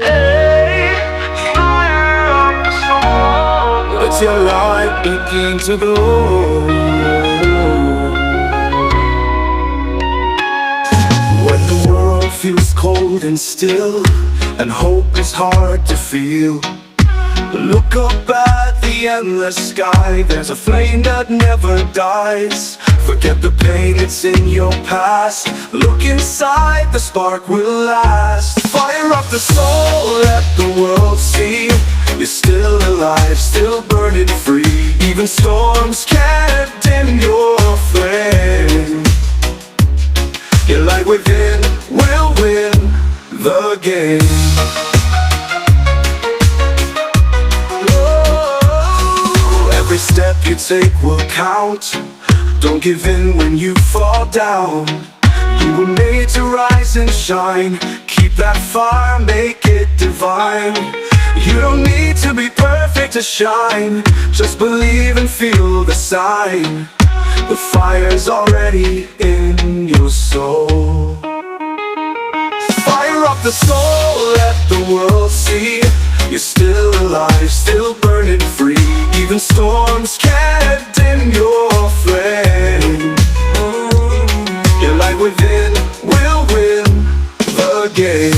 Hey, fire up the soul. Let your light begin to glow. When the world feels cold and still, and hope is hard to feel, look up at the endless sky. There's a flame that never dies. Forget the pain, it's in your past. Look inside, the spark will last. Fire up the soul, let the world see you're still alive, still burning free. Even storms can't dim your flame. Your light within will win the game. Every step you take will count. Don't give in when you fall down. You were made to rise and shine. Keep that fire, make it divine. You don't need to be perfect to shine. Just believe and feel the sign. The fire's already in your soul. Fire up the soul, let the world see you're still alive, still burning free. Even storms can't dim your flame. Your light within will win the game.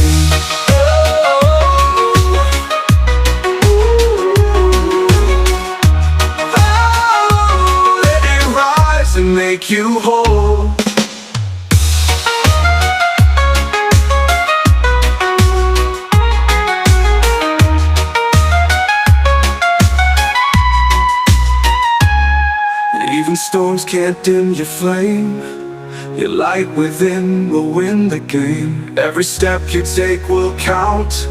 Oh, let it rise and make you whole. Even storms can't dim your flame. Your light within will win the game. Every step you take will count.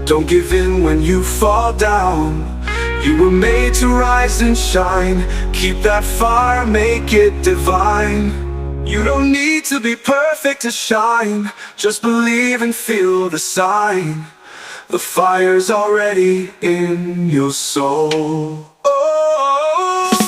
Don't give in when you fall down. You were made to rise and shine. Keep that fire, make it divine. You don't need to be perfect to shine. Just believe and feel the sign. The fire's already in your soul.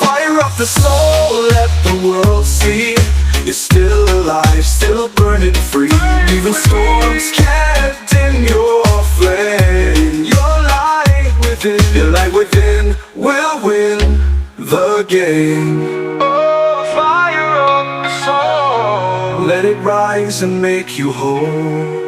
Fire up the soul, let the world see you're still alive, still burning free. Even storms can't dim your flame. Your light within will win the game. Oh, fire up the soul, let it rise and make you whole.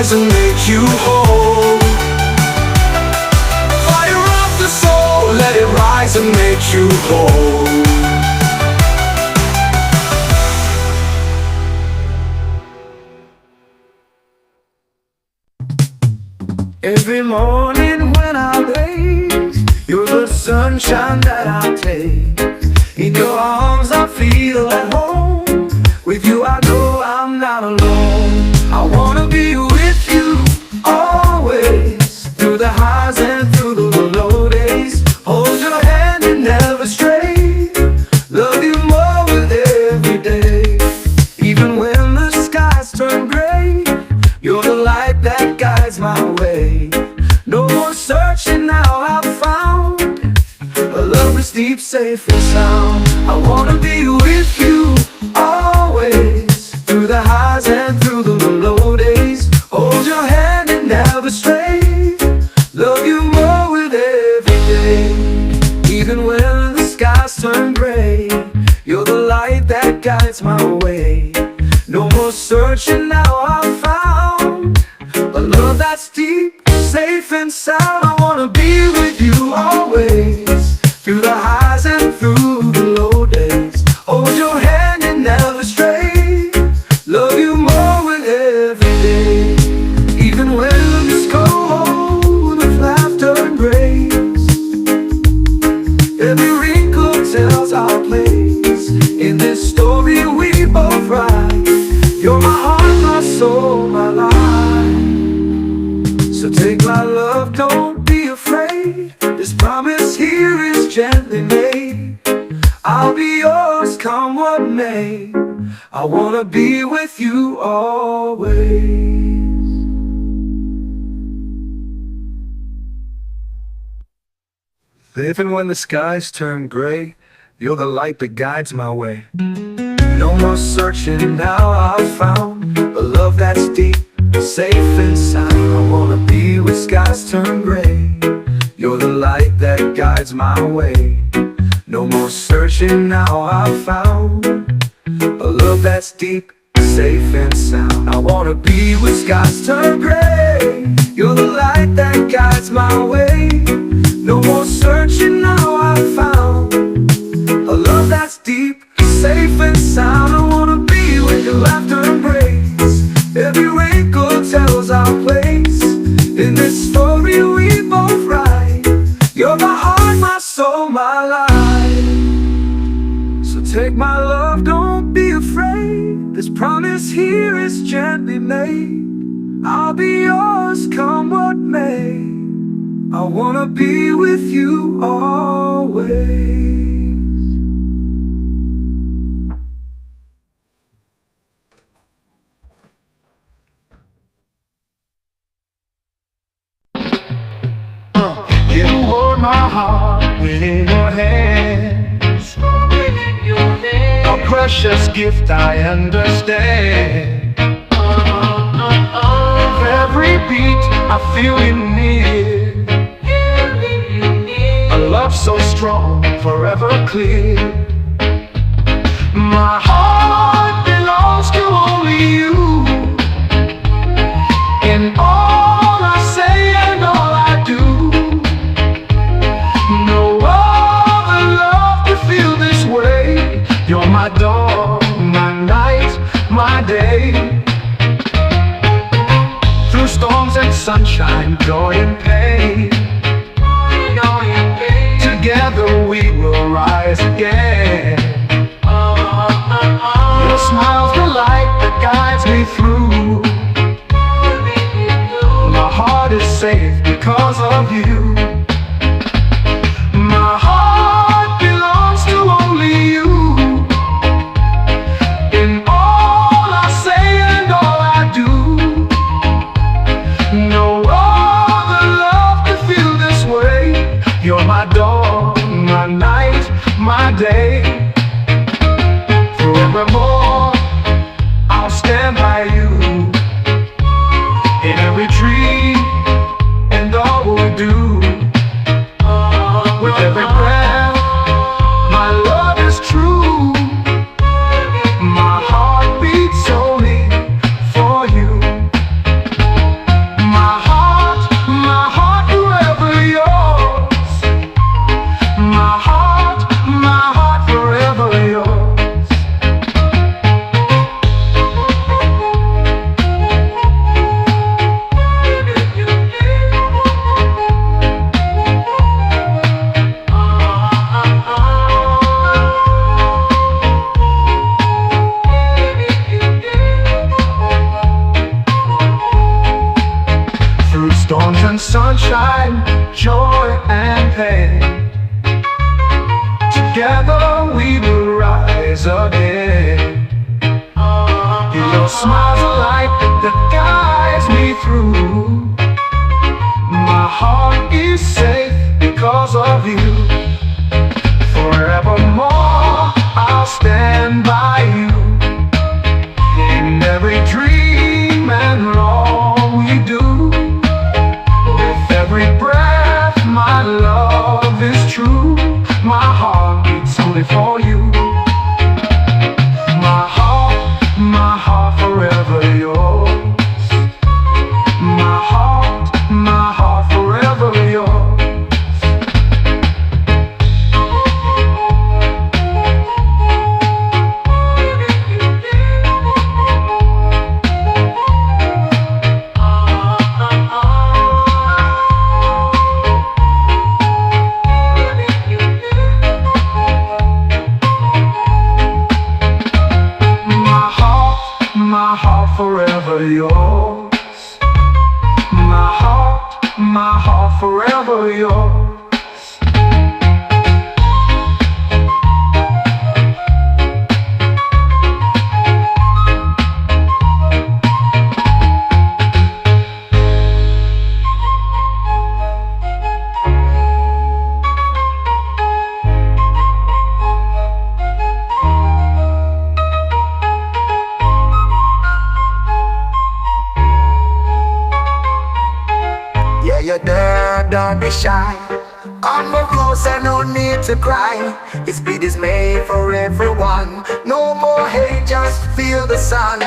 And make you whole. Fire up the soul, let it rise and make you whole. Every morning when I wake, you're the sunshine that I take. In your arms I feel at home. With you I know I'm not alone. I wanna be with you always, through the highs and through the low days. Hold your hand and never stray. Love you more with every day. Even when the skies turn gray, you're the light that guides my way. No more searching, now I've found a love that's deep, safe and sound. I wanna be with you always, through the highs and through the low days. Hold your hand and never stray. Love you more with every day. Even when the skies turn gray, you're the light that guides my way. No more searching, now I've found a love that's deep, safe and sound. I wanna be with you always, through the highs and through the low days. Hold your hand and never stray. Love you more with every day. Even when it's cold, with laughter and grace. Every wrinkle tells our place in I'll be yours, come what may. I wanna be with you always. Even when the skies turn gray, you're the light that guides my way. No more searching, now I've found a love that's deep, safe inside. I wanna be where skies turn gray. You're the light that guides my way. No more searching, now I've found a love that's deep, safe and sound. I wanna be where skies turn gray. You're the light that guides my way. No more searching, now I've found a love that's deep, safe and sound. I wanna be where your laughter embrace. Every wrinkle tells our place in this story we both write. You're my heart, my soul, my life. So take my love, don't be afraid. This promise here is gently made. I'll be yours, come what may. I wanna be with you always. You hold my heart within your hands. A precious gift, I understand. With every beat I feel you near. A love so strong, forever clear. My heart belongs to only you. In all I say and all I do, no other love could feel this way. You're my dawn, my night, my day. Through storms and sunshine, joy and pain, together we will rise again. Your smile's the light that guides me through. My heart is safe because of you. My heart belongs to only you. In all I say and all I do, no other love could feel this way. You're my dawn, my night, my day. Forevermore, I'll stand by you. In every dream and all we do. With every breath, my love is true. My heart beats only for you. My heart forever yours. My heart forever yours. Through storms and sunshine, joy and pain, together we will rise again. Your smile's a light that guides me through. My heart is safe because of you. Forevermore, I'll stand by you. In every dream and all we do. With every breath, my love is true. My heart beats only for you. My heart forever yours. My heart forever yours. My heart forever yours. My heart forever yours. be shy. Come more closer, no need to cry. This beat is made for everyone. No more hate, just feel the sun.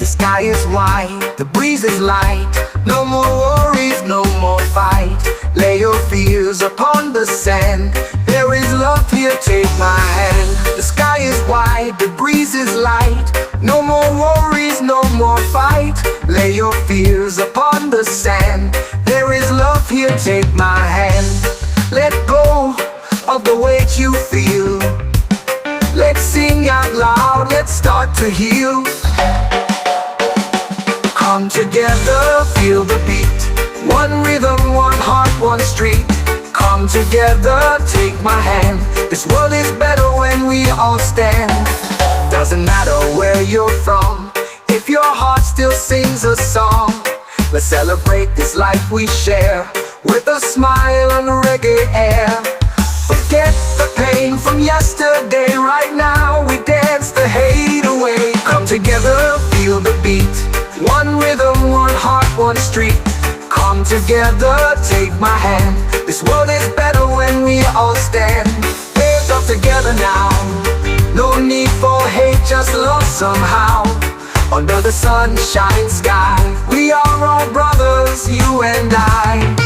The sky is white, the breeze is light. No more worries, no more fight. Lay your fears upon the sand. There is love here, take my hand. The sky is white, the breeze is light. No more worries, no more fight. Lay your fears upon the sand. There is love here, take my hand. Let go of the weight you feel. Let's sing out loud, let's start to heal. Come together, feel the beat. One rhythm, one heart, one street. Come together, take my hand. This world is better when we all stand. Doesn't matter where you're from, if your heart still sings a song. Let's celebrate this life we share, with a smile and reggae air. Forget the pain from yesterday, right now we dance the hate away. Come together, feel the beat. One rhythm, one heart, one street. Come together, take my hand. This world is better when we all stand. Hands up together now. No need for hate, just love somehow. Under the sunshine sky, we are all brothers, you and I.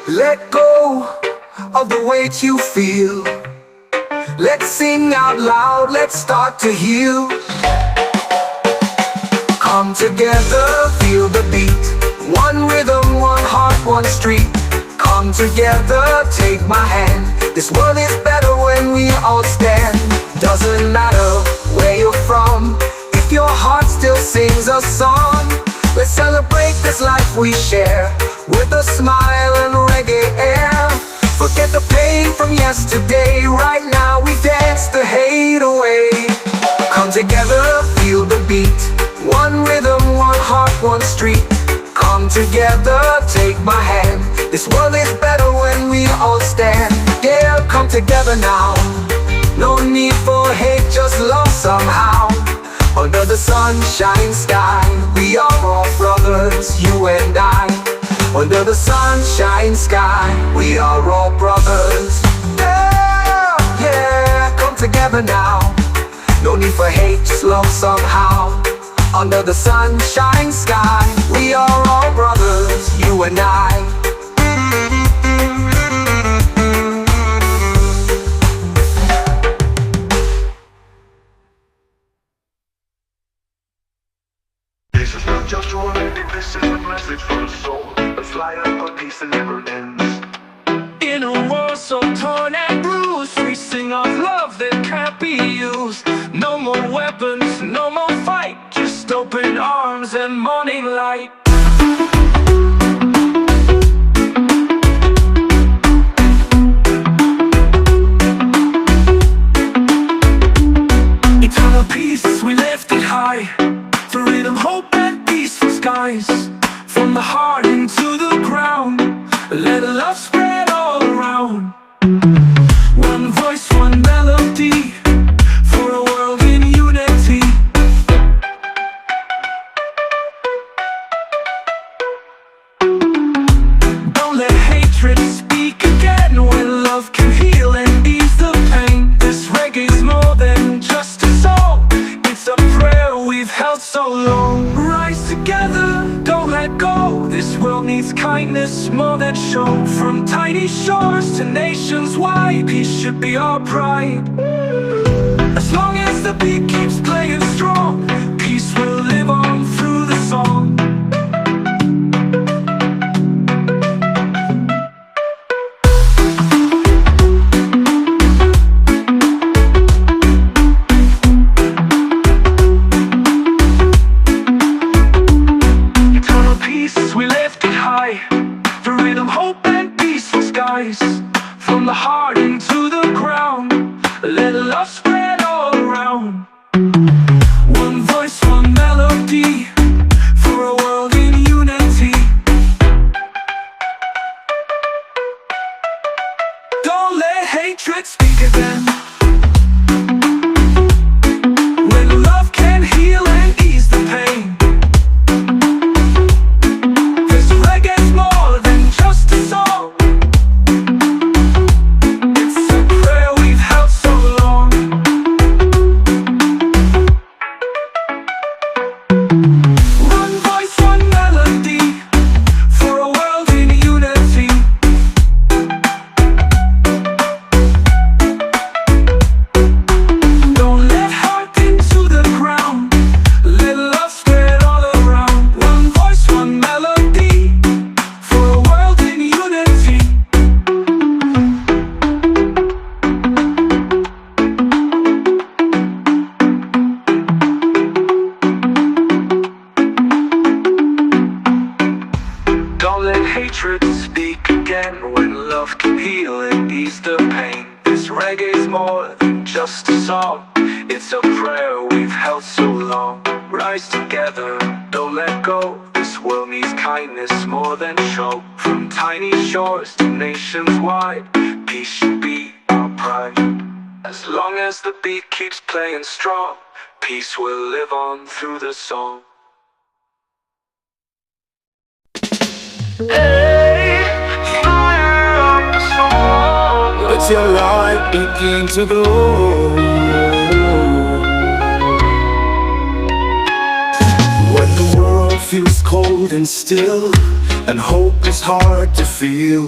Let go of the weight you feel. Let's sing out loud, let's start to heal. Come together, feel the beat. One rhythm, one heart, one street. Come together, take my hand. This world is better when we all stand. Doesn't matter where you're from, if your heart still sings a song. Let's celebrate this life we share, with a smile and reggae air. Forget the pain from yesterday, right now we dance the hate away. Come together, feel the beat. One rhythm, one heart, one street. Come together, take my hand. This world is better when we all stand. Yeah, come together now. No need for hate, just love somehow. Under the sunshine sky, we are all brothers, you and I. Under the sunshine sky, we are all brothers. Yeah, yeah, come together now. No need for hate, just love somehow. Under the sunshine sky, we are all brothers, you and I. This is not just a word, this is a message for the soul. Let's light up a peace that never ends. In a world so torn and bruised, we sing of love that can't be used. No more weapons, no more fight, just open arms and morning light. Eternal peace, we lift it high. The rhythm, hope and peaceful skies. From the heart into the ground, let love spread all around. One voice, one melody, for a world in unity. Don't let hatred speak again, when love can heal and ease the pain. This reggae's more than just a song, it's a prayer we've held so long. Rise together, don't let go. This world needs kindness more than show. From tiny shores to nations wide, peace should be our pride. As long as the beat keeps playing strong, peace will live on through the song. Eternal peace, we lift it high. The rhythm, hope and peaceful skies. From the heart into the ground, let love spread all around. hatred speak again when love can heal and ease the pain. This reggae's more than just a song, it's a prayer we've held so long. Rise together, don't let go. This world needs kindness more than show. From tiny shores to nations wide, peace should be our pride. As long as the beat keeps playing strong, peace will live on through the song. Hey, fire up the song. Let your light begin to glow. When the world feels cold and still, and hope is hard to feel,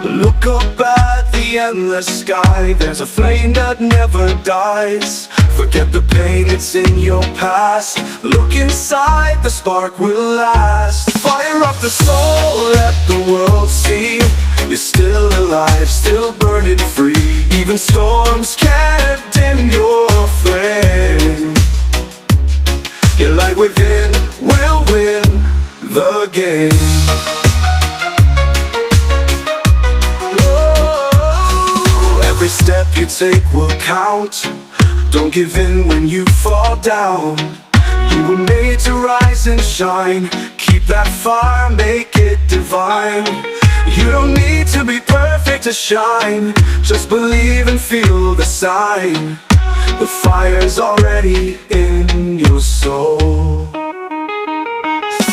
look up at the endless sky. There's a flame that never dies. Forget the pain, it's in your past. Look inside, the spark will last. Fire up the soul, let the world see you're still alive, still burning free. Even storms can't dim your flame. Your light within will win the game. Every step you take will count. Don't give in when you fall down. You were made to rise and shine. Keep that fire, make it divine. You don't need to be perfect to shine. Just believe and feel the sign. The fire's already in your soul.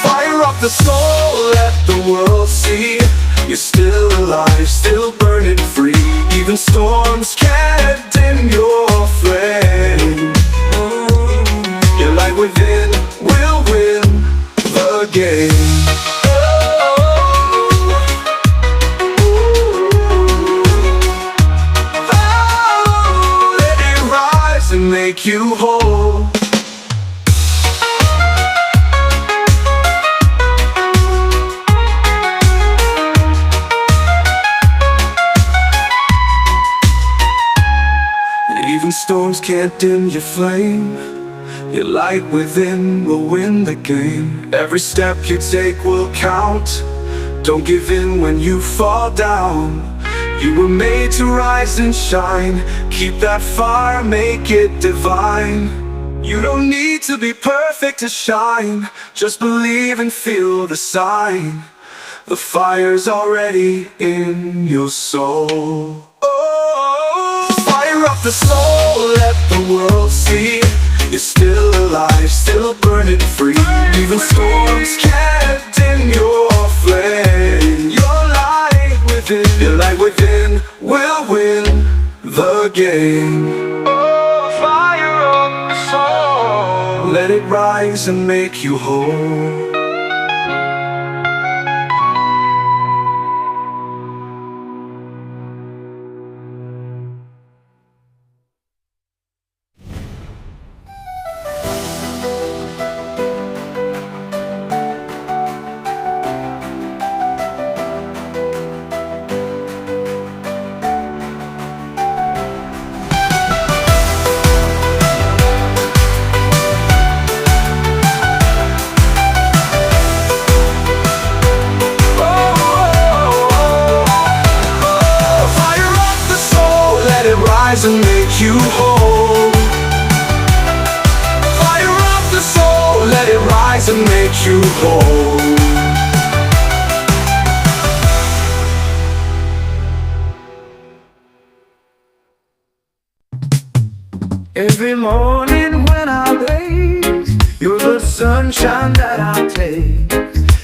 Fire up the soul, let the world see you're still alive, still burning free. Even storms can't dim your flame. Your light within will win the game. Oh, let it rise and make you whole. Even storms can't dim your flame. Your light within will win the game. Every step you take will count. Don't give in when you fall down. You were made to rise and shine. Keep that fire, make it divine. You don't need to be perfect to shine. Just believe and feel the sign. The fire's already in your soul. Fire up the soul, let the world see you're still alive, still burning free. Even storms can't dim your flame. Your light within will win the game. Oh, fire up the soul. Let it rise and make you whole. And make you whole. Fire up the soul, let it rise and make you whole. Every morning when I blaze, you're the sunshine that I take.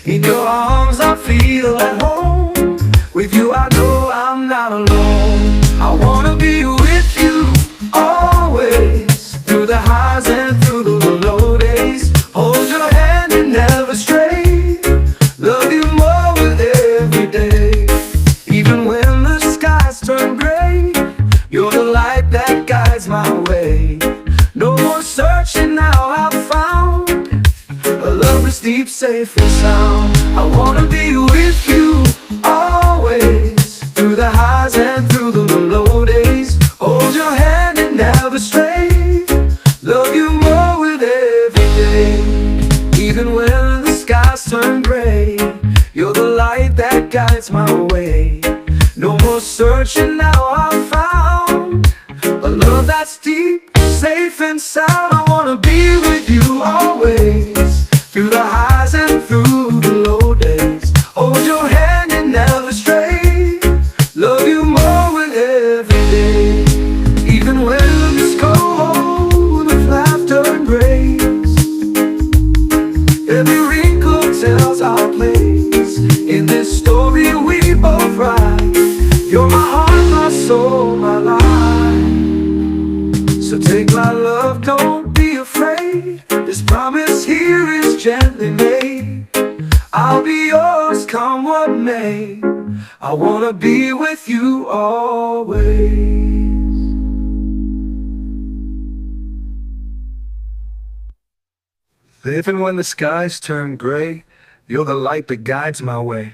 In your arms I feel at home. With you I know I'm not alone. I wanna be with you always, through the highs and through the low days. Hold your hand and never stray. Love you more with every day. Even when the skies turn gray, you're the light that guides my way. No more searching, now I've found a love that's deep, safe and sound. I wanna be with you always, through the highs and through the low days. Hold your hand and never stray. Love you more with every day. Even when the skies turn gray, you're the light that guides my way. No more searching, now I've found a love that's deep, safe and sound. I wanna be with you always, through the highs and through the low days. Hold your hand and never stray, love you more with every day. Even when it's cold with laughter and grace, every wrinkle tells our place in this story we both write. You're my heart, my soul, my life. So take my love, don't be afraid. This promise here is gently made. I'll be yours, come what may. I wanna be with you always. Even when the skies turn gray, you're the light that guides my way.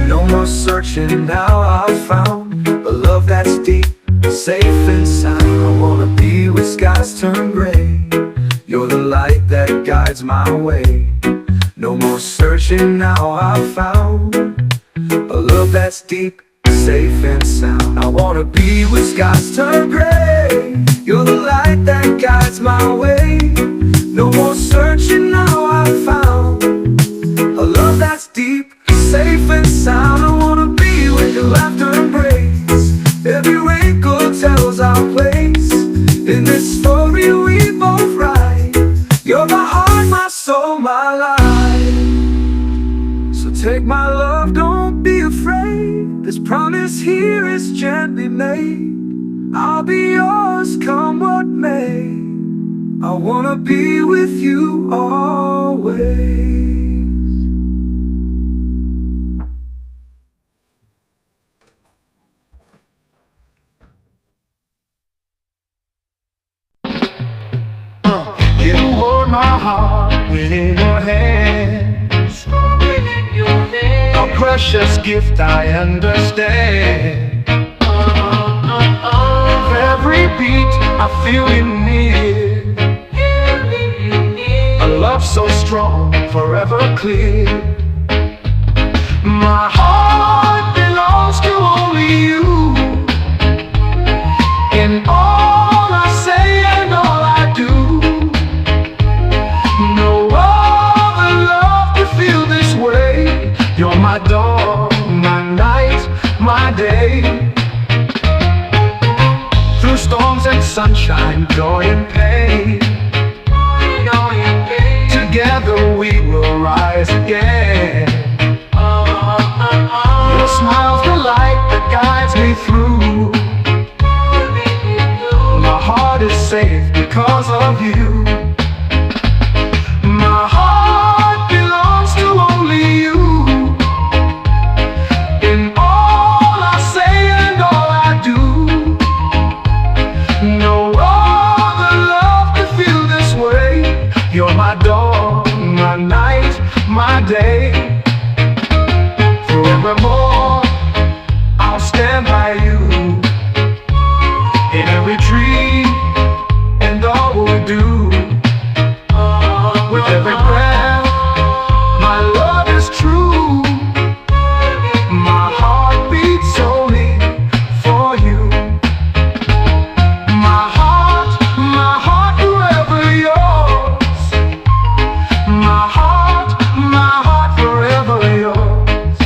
No more searching, now I've found a love that's deep, safe and sound. I wanna be where skies turn gray. You're the light that guides my way. No more searching, now I've found a love that's deep, safe and sound. I wanna be where skies turn gray. You're the light that guides my way. No more searching, now I've found a love that's deep, safe and sound. I wanna be where your laughter embrace. Every wrinkle tells our place in this story we both write. You're my heart, my soul, my life. So take my love, don't be afraid. This promise here is gently made. I'll be yours, come what may. I wanna be with you always. You hold my heart within your hands. A precious gift, I understand. With every beat I feel you near. A love so strong, forever clear. My heart belongs to only you. In all I say and all I do, no other love can feel this way. You're my dawn, my night, my day. Through storms and sunshine, joy and pain, together we will rise again. Your smile's the light that guides me through. My heart is safe because of you. My heart belongs to only you. In all I say and all I do, no other love can feel this way. You're my dawn, my night, my day. Forevermore, I'll stand by you. In every tree and all we do. With every breath, my love is true. My heart beats only for you. My heart forever yours. My heart forever yours.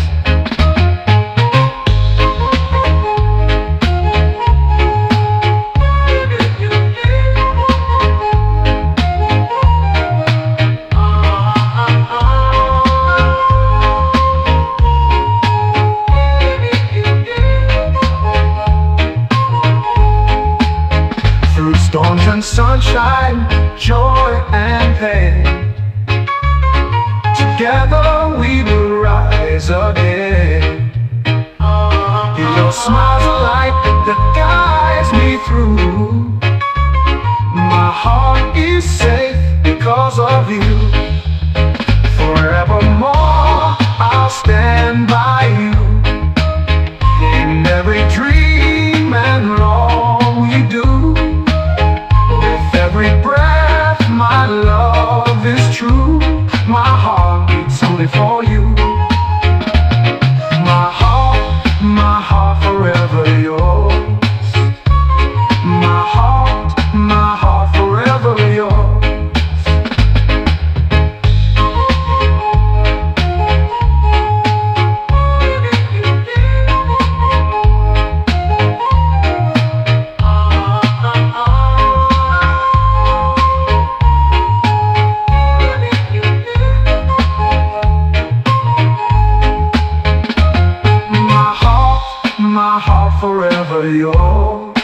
yours.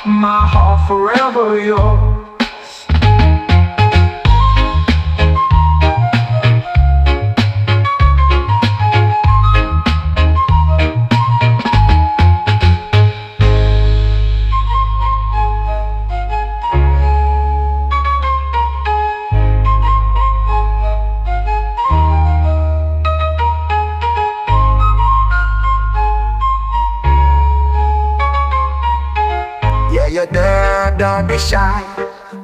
My heart forever yours. Yeah, you're there, don't be shy.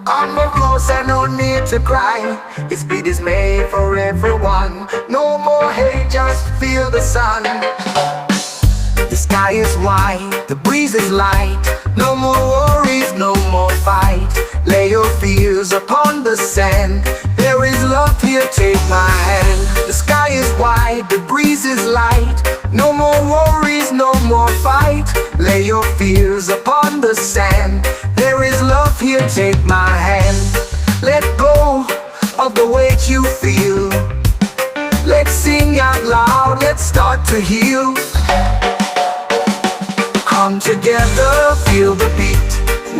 Come more closer, no need to cry. This beat is made for everyone. No more hate, just feel the sun. The sky is white, the breeze is light. No more worries, no more fight. Lay your fears upon the sand. There is love here, take my hand. The sky is white, the breeze is light. No more worries, no more fight. Lay your fears upon the sand. There is love here, take my hand. Let go of the weight you feel. Let's sing out loud, let's start to heal. Come together, feel the beat.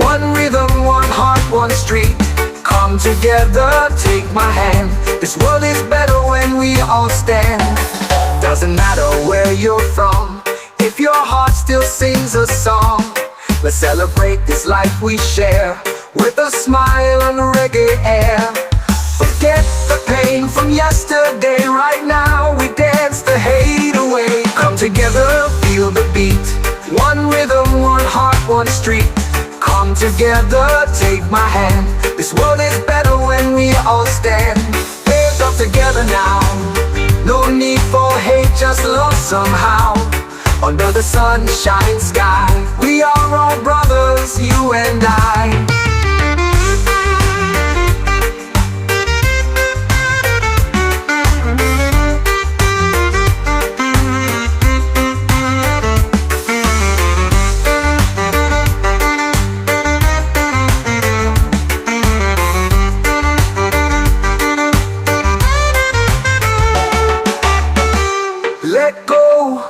One rhythm, one heart, one street. Come together, take my hand. This world is better when we all stand. Doesn't matter where you're from, if your heart still sings a song. Let's celebrate this life we share, with a smile and reggae air. Forget the pain from yesterday, right now we dance the hate away. Come together, feel the beat. One rhythm, one heart, one street. Come together, take my hand. This world is better when we all stand. We're up together now. No need for hate, just love somehow. Under the sunshine sky, we are all brothers, you and I. Let go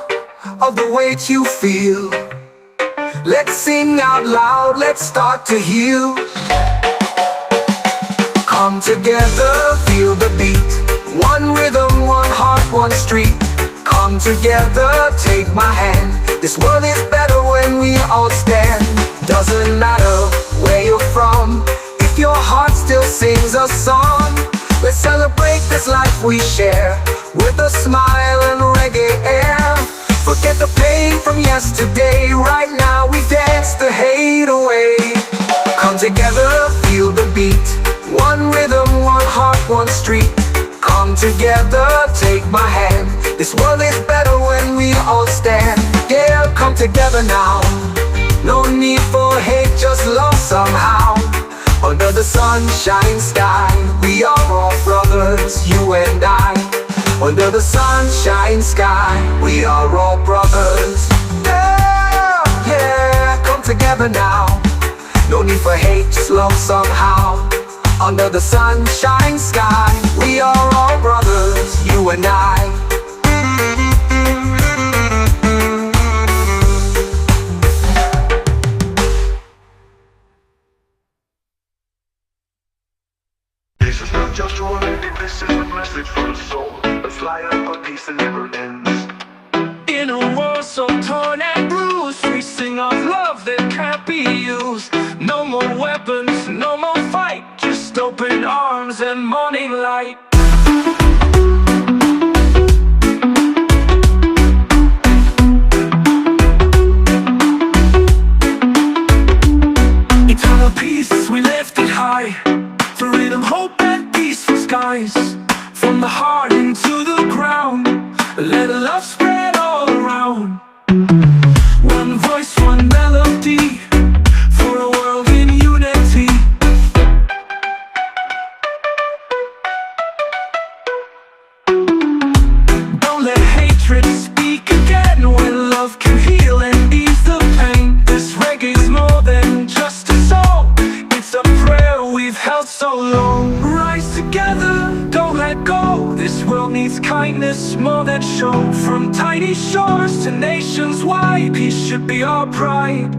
of the weight you feel. Let's sing out loud, let's start to heal. Come together, feel the beat. One rhythm, one heart, one street. Come together, take my hand. This world is better when we all stand. Doesn't matter where you're from, if your heart still sings a song. Let's celebrate this life we share, with a smile and reggae air. Forget the pain from yesterday, right now we dance the hate away. Come together, feel the beat. One rhythm, one heart, one street. Come together, take my hand. This world is better when we all stand. Yeah, come together now. No need for hate, just love somehow. Under the sunshine sky, we are all brothers, you and I. Under the sunshine sky, we are all brothers. Yeah, yeah, come together now. No need for hate, just love somehow. Under the sunshine sky, we are all brothers, you and I. This is not just romantic, this is a message for the soul. A fire for peace that never ends. In a world so torn and bruised, we sing of love that can't be used. No more weapons, no more fight, just open arms and morning light. Eternal peace, we lift it high. Freedom, hope and peaceful skies. From the heart into the ground, let love spread all around. One voice, one melody, for a world in unity. Don't let hatred speak again, when love can heal and ease the pain. This reggae's more than just a song, it's a prayer we've held so long. Rise together, don't let go. This world needs kindness more than show. From tiny shores to nations wide, peace should be our pride.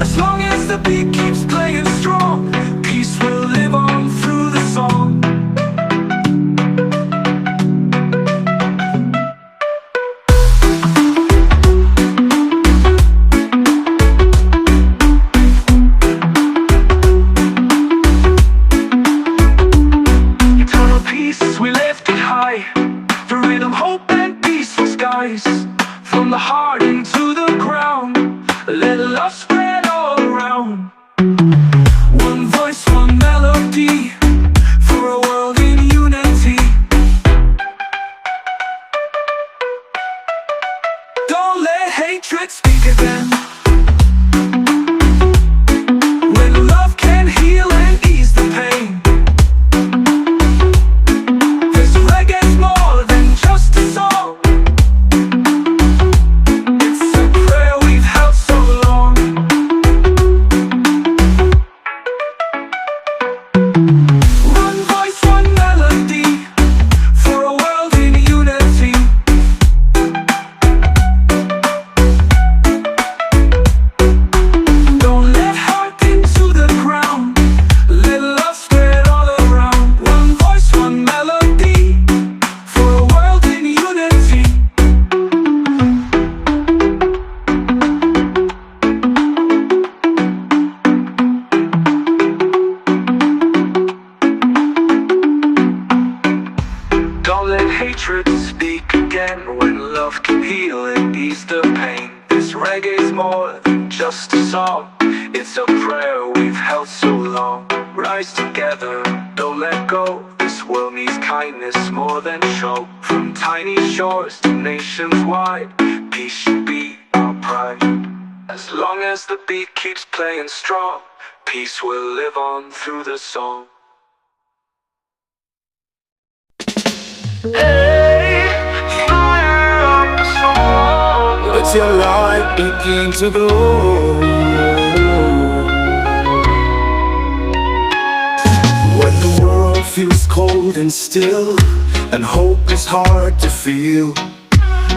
As long as the beat keeps playing strong, peace will live on through the song. Eternal peace, we lift it high. Freedom, hope, and peaceful skies. From the heart into the ground, let love spread all around. One voice, one melody, for a world in unity. Don't let hatred speak again. When love can heal and ease the pain. This reggae's more than just a song. It's a prayer we've held so long. One voice, one melody, for a world in unity. Don't let heart into the ground, let love spread all around. One voice, one melody, for a world in unity. Don't let hatred speak again, when love can heal and ease the pain. This reggae's more than just a song, it's a prayer we've held so long. Rise together, don't let go, this world needs kindness more than show. From tiny shores to nations wide, peace should be our pride. As long as the beat keeps playing strong, peace will live on through the song. Let your light begin to glow. When the world feels cold and still, and hope is hard to feel,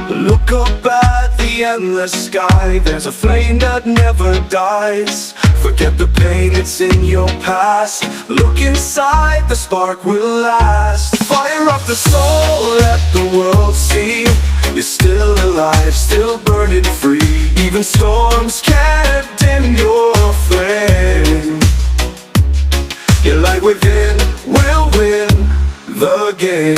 look up at the endless sky. There's a flame that never dies. Forget the pain, it's in your past. Look inside, the spark will last. Fire up the soul, let the world see you're still alive, still burning free. Even storms can't dim your flame. Your light within will win the game.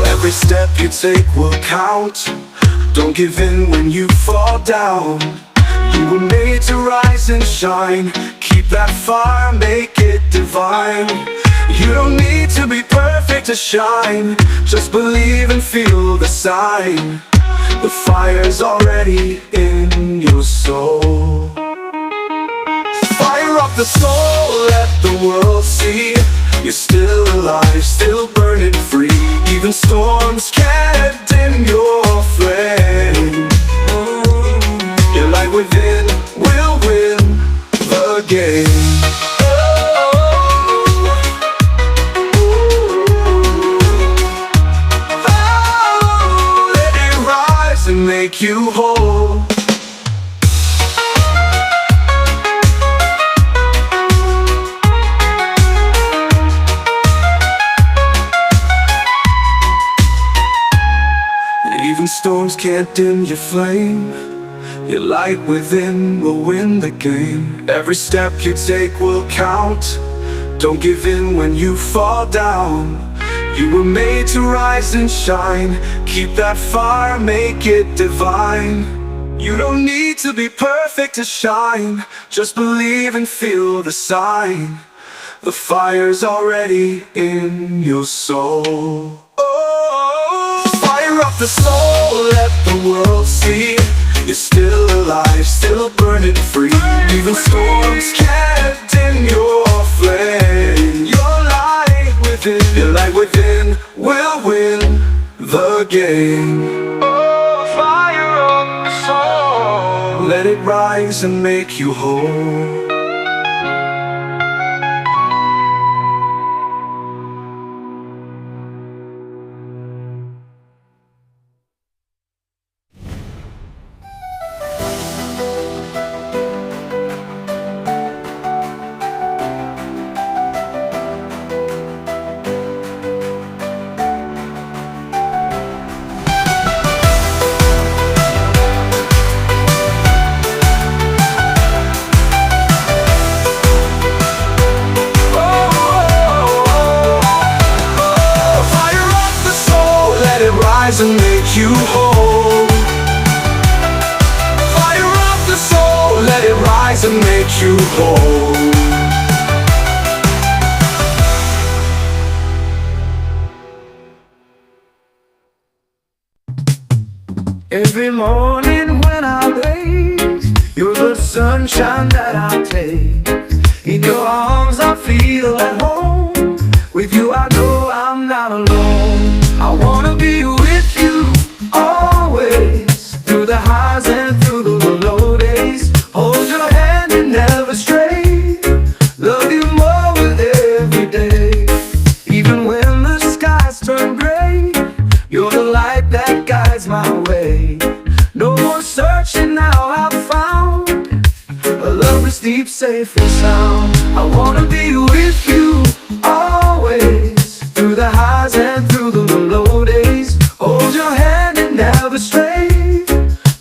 Every step you take will count. Don't give in when you fall down. You were made to rise and shine. Keep that fire, make it divine. You don't need to be perfect to shine. Just believe and feel the sign. The fire's already in your soul. Fire up the soul, let the world see you're still alive, still burning free. Even storms can't dim your flame. Your light within will win the game. Let it rise and make you whole. Even storms can't dim your flame. Your light within will win the game. Every step you take will count. Don't give in when you fall down. You were made to rise and shine. Keep that fire, make it divine. You don't need to be perfect to shine. Just believe and feel the sign. The fire's already in your soul. Fire up the soul, let the world see you're still alive, still burning free. Even storms can't dim your flame. Your light within will win the game. Oh, fire up the soul, let it rise and make you whole. rise and make you whole. Fire of the soul, let it rise and make you whole. Every morning when I wake, you're the sunshine that I take. In your arms I feel at home. With you I know I'm not alone. I wanna be with you always, through the highs and through the low days. Hold your hand and never stray. Love you more with every day. Even when the skies turn gray, you're the light that guides my way. No more searching, now I've found a love that's deep, safe and sound. I wanna be with you always, through the highs and through the low days. Hold your hand and never stray.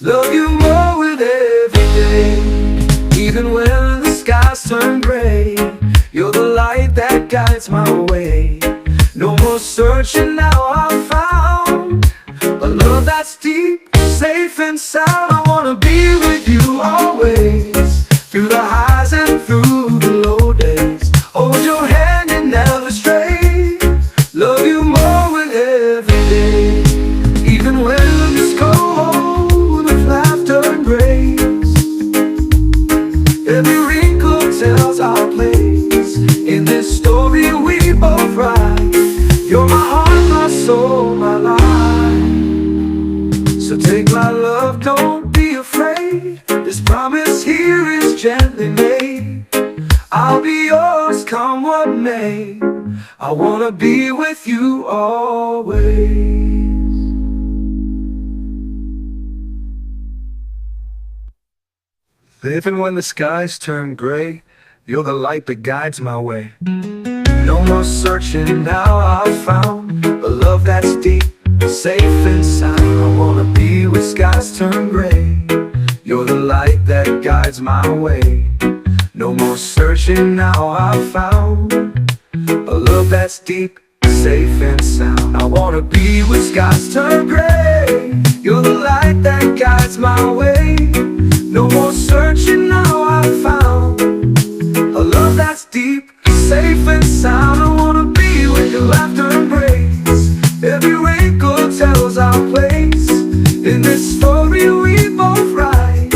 Love you more with every day. Even when the skies turn gray, you're the light that guides my way. No more searching, now I've found a love that's deep, safe and sound. I wanna be with you always, through the highs and through the low days. Hold your hand and never stray. Love you more with every day. Even when it's cold, with laughter and grace. Every wrinkle tells our place. In this story we both write. You're my heart, my soul, my life. So take my love, don't be afraid. This promise here is gently made. I'll be yours, come what may. I wanna be with you always. Even when the skies turn gray, you're the light that guides my way. No more searching, now I've found a love that's deep, safe and sound. I wanna be where skies turn gray. You're the light that guides my way. No more searching, now I've found a love that's deep, safe and sound. I wanna be where skies turn gray. You're the light that guides my way. No more searching, now I've found a love that's deep, safe and sound. I wanna be with your laughter and grace. Every wrinkle tells our place. In this story we both write.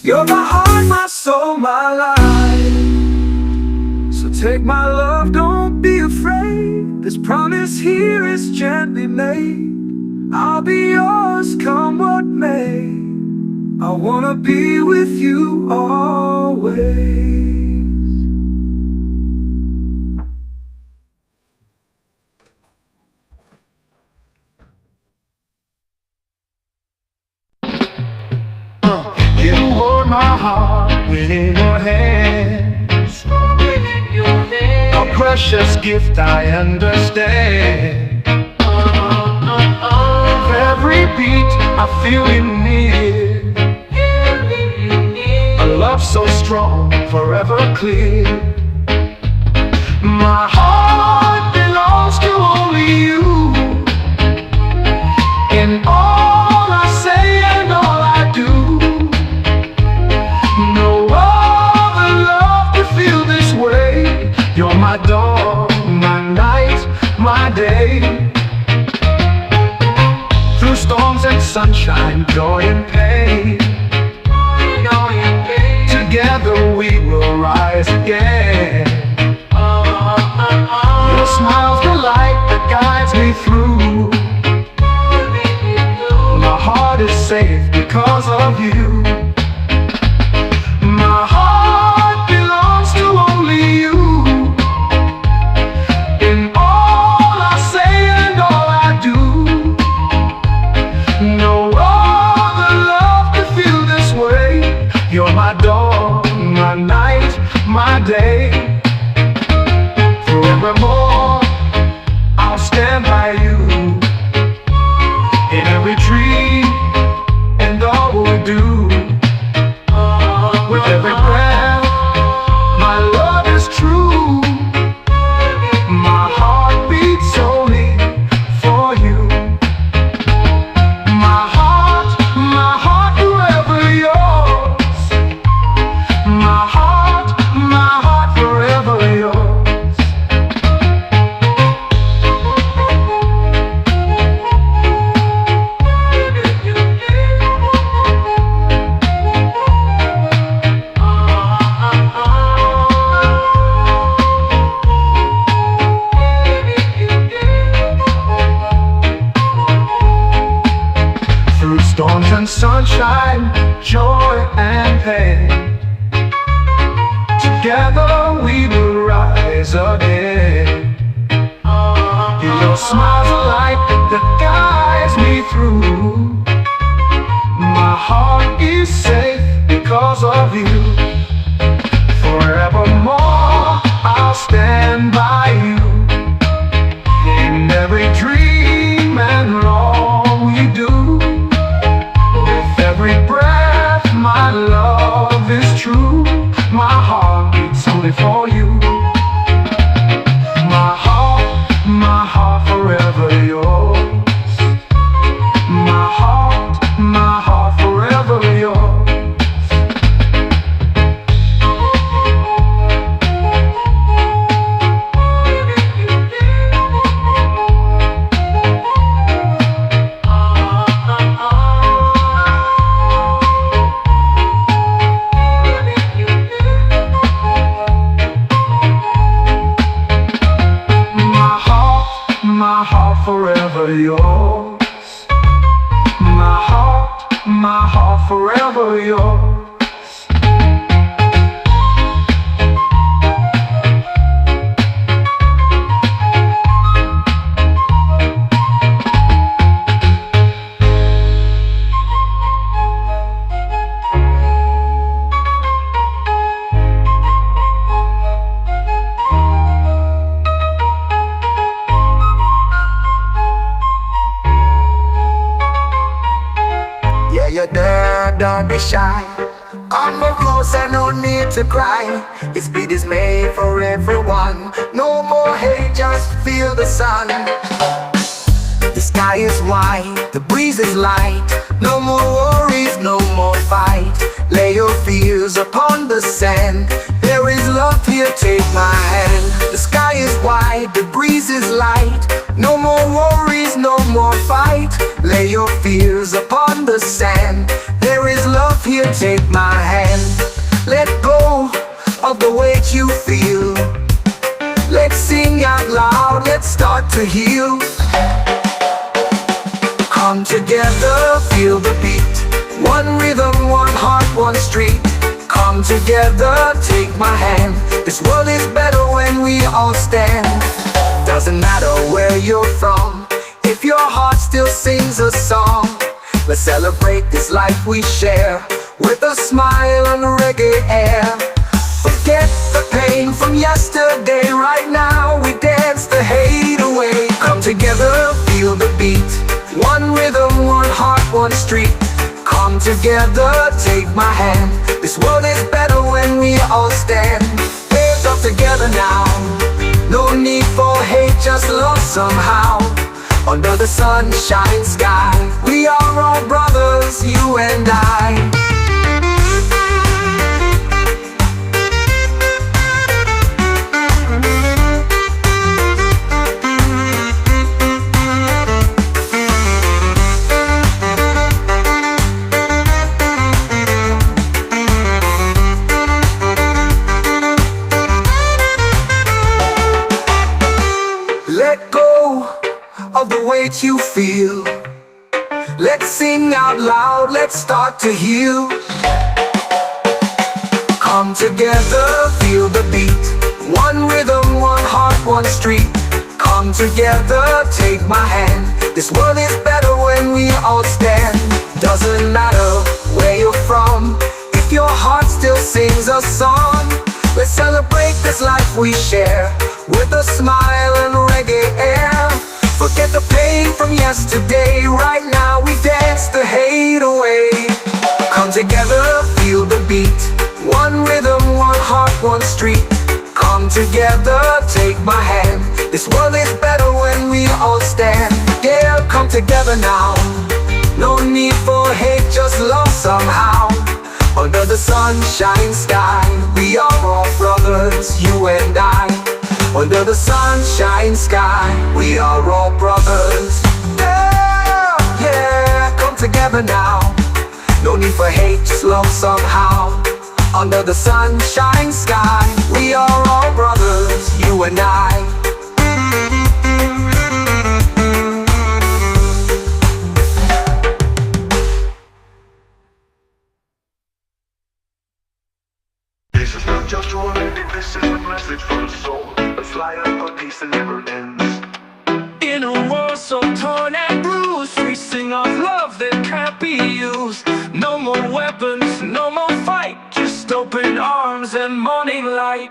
You're my heart, my soul, my life. So take my love, don't be afraid. This promise here is gently made. I'll be yours, come what may. I wanna be with you always. You hold my heart within your hands. A precious gift, I understand. With every beat I feel you near. A love so strong, forever clear. My heart belongs to only you. In all I say and all I do, no other love can feel this way. You're my dawn, my night, my day. Through storms and sunshine, joy and pain, together we will rise again. Your smile's the light that guides me through. My heart is safe because of you. My heart belongs to only you. In all I say and all I do, no other love can feel this way. You're my dawn, my night, my day. Forevermore I'll stand by you. In every dream and all we do. With every breath, my love is true. My heart beats only for you. again. Your smile's a light that guides me through. My heart is safe because of you. Forevermore I'll stand by you. In every dream and all we do. With every breath my love is true. My heart beats only for you. My heart forever yours. My heart forever yours. My heart forever yours. My heart forever yours. Yeah, you're there, don't be shy. Come more closer, no need to cry. This beat is made for everyone. No more hate, just feel the sun. The sky is white, the breeze is light. No more worries, no more fight. Lay your fears upon the sand. There is love here, take my hand. The sky is white, the breeze is light. No more worries, no more fight. Lay your fears upon the sand. There is love here, take my hand. Let go of the weight you feel. Let's sing out loud, let's start to heal. Come together, feel the beat. One rhythm, one heart, one street. Come together, take my hand. This world is better when we all stand. Doesn't matter where you're from, if your heart still sings a song. Let's celebrate this life we share, with a smile and reggae air. Forget the pain from yesterday, right now we dance the hate away. Come together, feel the beat. One rhythm, one heart, one street. Come together, take my hand. This world is better when we all stand. Hands up together now. No need for hate, just love somehow. Under the sunshine sky, we are all brothers, you and I. Let go of the weight you feel. Let's sing out loud, let's start to heal. Come together, feel the beat. One rhythm, one heart, one street. Come together, take my hand. This world is better when we all stand. Doesn't matter where you're from, if your heart still sings a song. Let's celebrate this life we share, with a smile and reggae air. Forget the pain from yesterday, right now we dance the hate away. Come together, feel the beat. One rhythm, one heart, one street. Come together, take my hand. This world is better when we all stand. Yeah, come together now. No need for hate, just love somehow. Under the sunshine sky, we are all brothers, you and I. Under the sunshine sky, we are all brothers. Yeah, yeah, come together now. No need for hate, just love somehow. Under the sunshine sky, we are all brothers, you and I. This is not just a word, this is a message for the soul. A fly fly up a peace that never ends. In a world so torn and bruised, we sing of love that can't be used. No more weapons, no more fight, just open arms and morning light.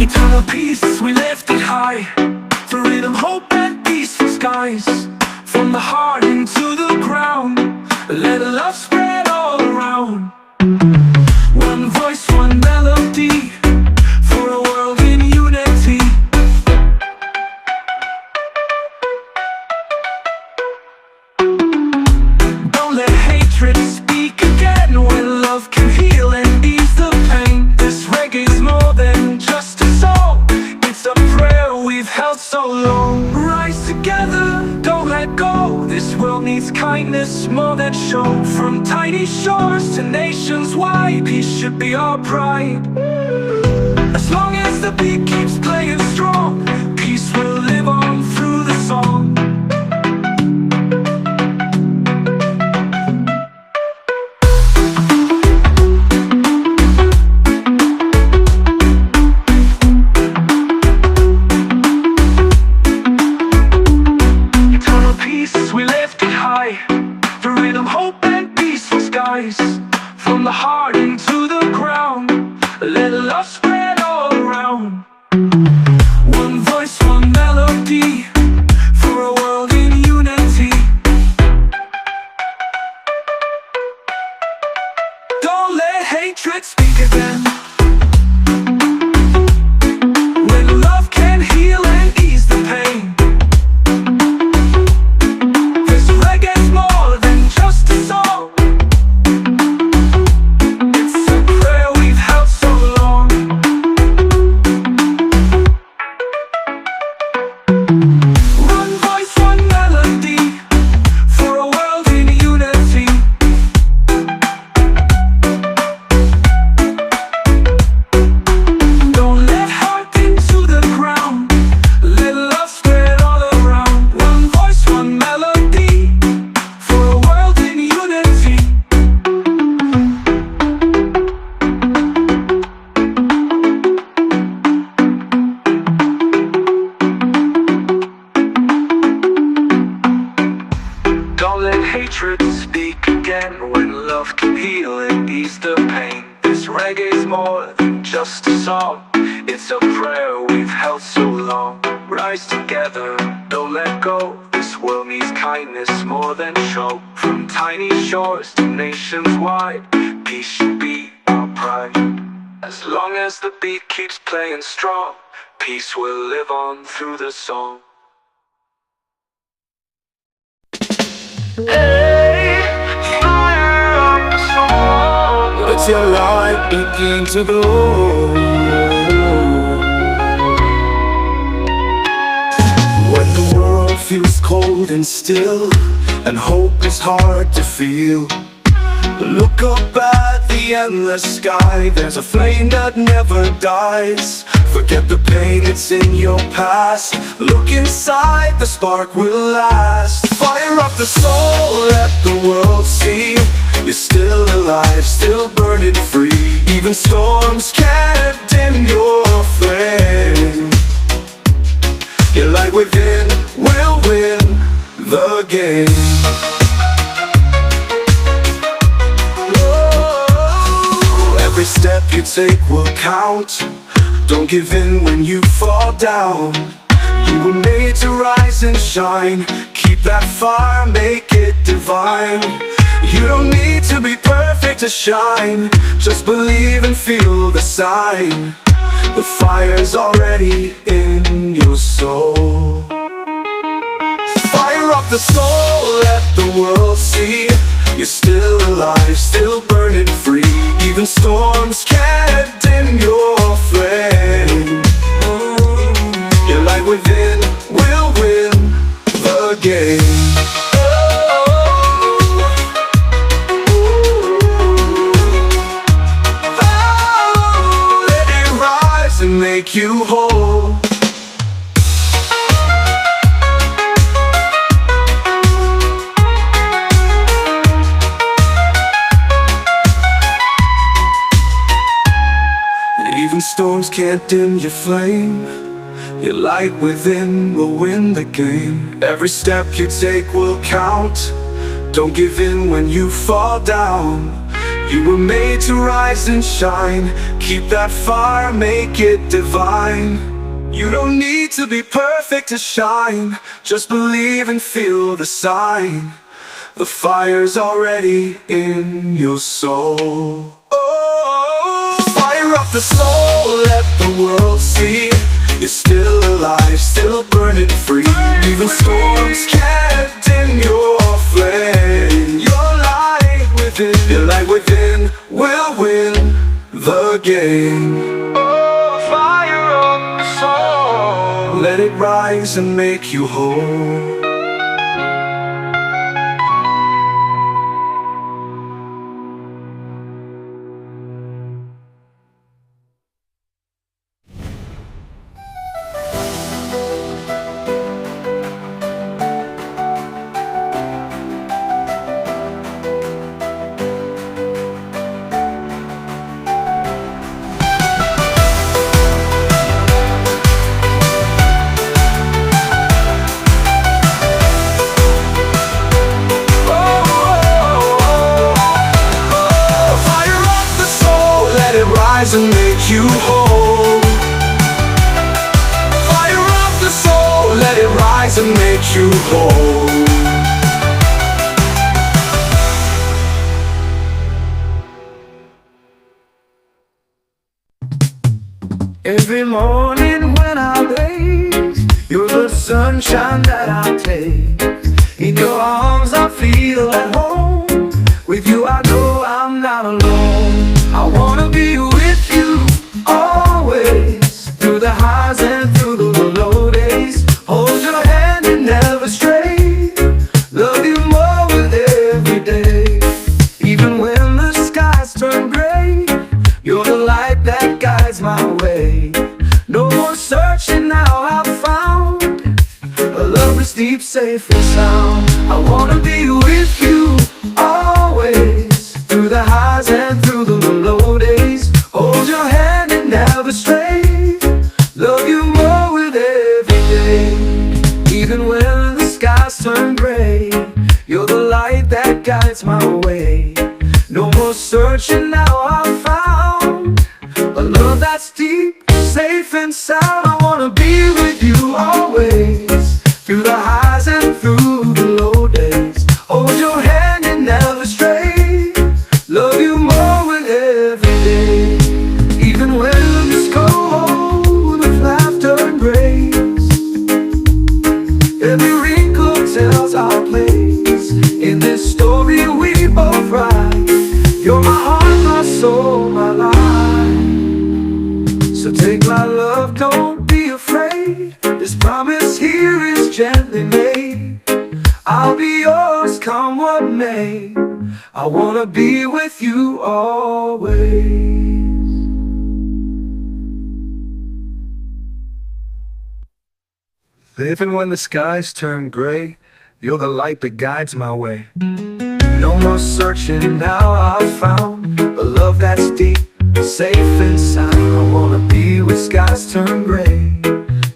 Eternal peace, we lift it high. Freedom, hope and peaceful skies. From the heart into the ground, let love spread all around. One voice, one melody, for a world in unity. Don't let hatred speak again, when love can heal and ease the pain. This reggae's more than just a song, it's a prayer we've held so long. Rise together, don't let go. This world needs kindness more than show. From tiny shores to nations wide, peace should be our pride. As long as the beat keeps playing strong, peace will live on through the song. Eternal peace, we lift it high. Freedom, hope and peaceful skies. From the heart into the ground, let love spread all around. One voice, one melody, for a world in unity. Don't let hatred speak again, when love can heal and ease the pain. This reggae's more than just a song, it's a prayer we've held so long. One voice, one melody, for a world in unity. Don't let heart into the ground, let love spread all around. One voice, one melody, for a world in unity. Don't let hatred speak again, when love can heal and ease the pain. This reggae's more than just a song, it's a prayer we've held so long. Rise together, don't let go. This world needs kindness more than show. From tiny shores to nations wide, peace should be our pride. As long as the beat keeps playing strong, peace will live on through the song. Let your light begin to glow. When the world feels cold and still, and hope is hard to feel, look up at the endless sky. There's a flame that never dies. Forget the pain, it's in your past. Look inside, the spark will last. Fire up the soul, let the world see you're still alive, still burning free. Even storms can't dim your flame. Your light within will win the game. Every step you take will count. Don't give in when you fall down. You were made to rise and shine. Keep that fire, make it divine. You don't need to be perfect to shine. Just believe and feel the sign. The fire's already in your soul. Fire up the soul, let the world see you're still alive, still burning free. Even storms can't dim your flame. Your light within will win the game. Let it rise and make you whole. storms can't dim your flame. Your light within will win the game. Every step you take will count. Don't give in when you fall down. You were made to rise and shine. Keep that fire, make it divine. You don't need to be perfect to shine. Just believe and feel the sign. The fire's already in your soul. Oh, fire up the soul, let the world see. You're still alive, still burning free. Even storms can't dim your flame. Your light within will win the game. Oh, fire up the soul, let it rise and make you whole. And make you whole. Fire up the soul, let it rise and make you whole. Every morning when I blaze, you're the sunshine that I take. In your arms I feel at home. With you I know I'm not alone. I wanna be with you always, through the highs and through the low days. Hold your hand and never stray. Love you more with every day. Even when the skies turn gray, you're the light that guides my way. No more searching, now I've found a love that's deep, safe and sound. I wanna be with you always, through the highs and through the low days. Hold your hand and never stray. Love you more with every day. Even when the skies turn gray, you're the light that guides my way. No more searching, now I've found a love that's deep, safe and sound. I wanna be with you always, through the highs and through the low days. Hold your hand and never stray. Love you more with every day. Even when it's cold, with laughter and grace. Every wrinkle tells our place. In this story we both write. You're my heart, my soul, my life. So take my love, don't be afraid. This promise here is gently made. I'll be yours, come what may. I wanna be with you always. Even when the skies turn gray, you're the light that guides my way. No more searching, now I've found a love that's deep, safe and sound. I wanna be where skies turn gray.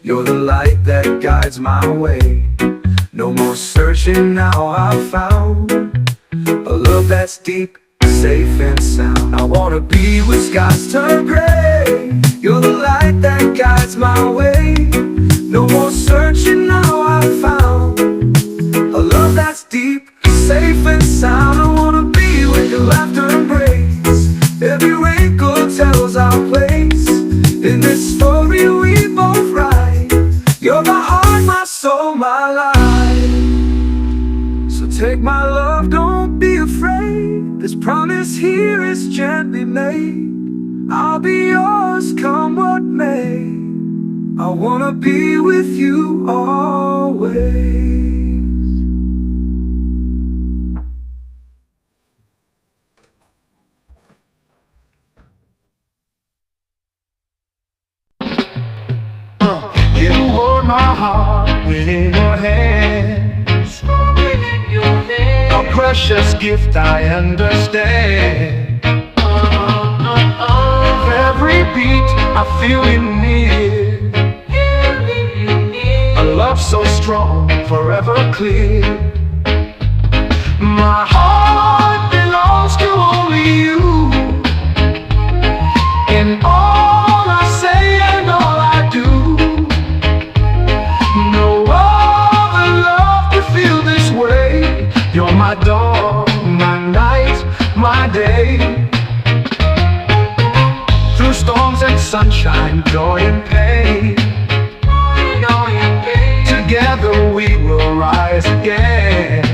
You're the light that guides my way. No more searching, now I've found a love that's deep, safe and sound. I wanna be where skies turn gray. You're the light that guides my way. No more searching, now I've found a love that's deep, safe and sound. I wanna be where your laughter embrace. Every wrinkle tells our place. In this story we both write. You're my heart, my soul, my life. So take my love, don't be afraid. This promise here is gently made. I'll be yours, come what may. I wanna be with you always. You hold my heart within your hands. A precious gift, I understand. Every beat I feel you near. A love so strong, forever clear. My heart belongs to only you. In all I say and all I do, no other love could feel this way. You're my dawn, my night, my day. Through storms and sunshine, joy and pain, together we will rise again.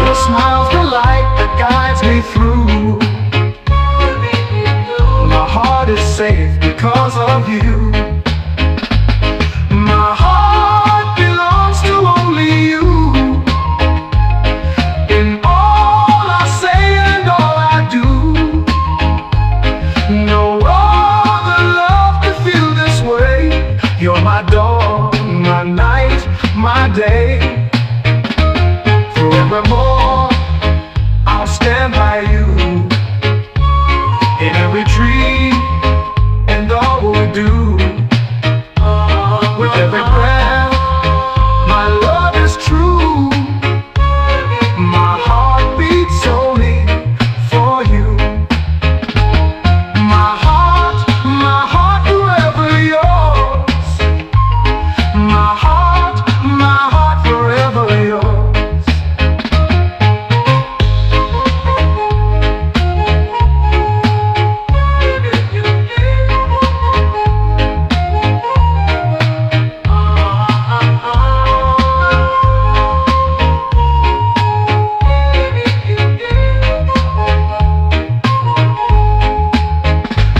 Your smile's the light that guides me through. My heart is safe because of you. My heart belongs to only you. In all I say and all I do, no other love could feel this way. You're my dawn, my night, my day. Forevermore, I'll stand by you. In every tree and all we do. With every breath, my love is true. My heart beats only for you. My heart forever yours. My heart forever yours.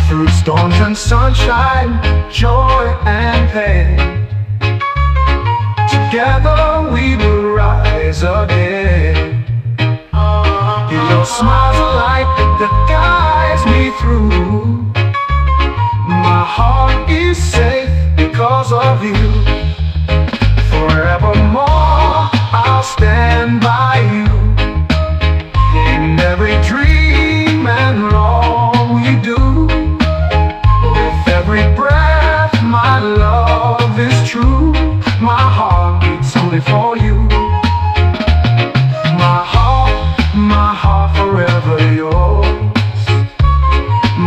Through storms and sunshine, joy and pain, together we will rise again. Your smile's a light that guides me through. My heart is safe because of you. Forevermore, I'll stand by you. In every dream and all we do. With every breath, my love is true. My heart beats only for you. My heart forever yours.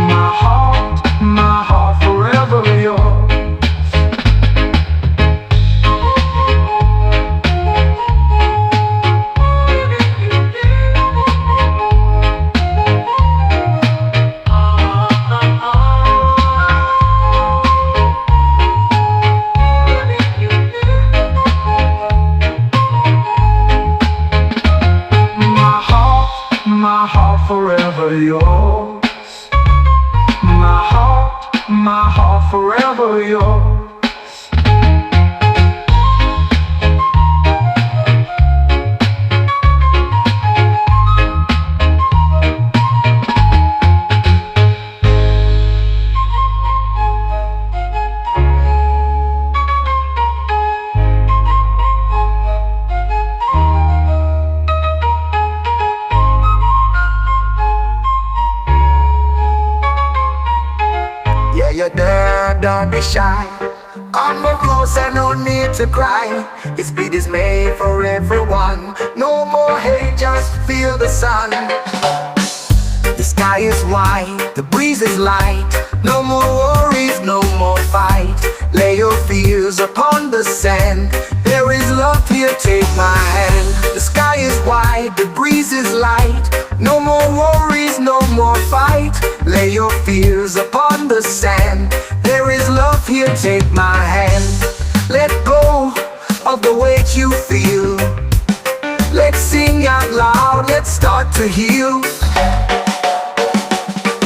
My heart forever yours. My heart forever yours. My heart forever yours. You're there, don't be shy. Come more closer, no need to cry. This beat is made for everyone. No more hate, just feel the sun. The sky is white, the breeze is light. No more worries, no more fight. Lay your fears upon the sand. There is love here, take my hand. The sky is white, the breeze is light. No more worries, no more fight. Lay your fears upon the sand. There is love here, take my hand. Let go of the weight you feel. Let's sing out loud, let's start to heal.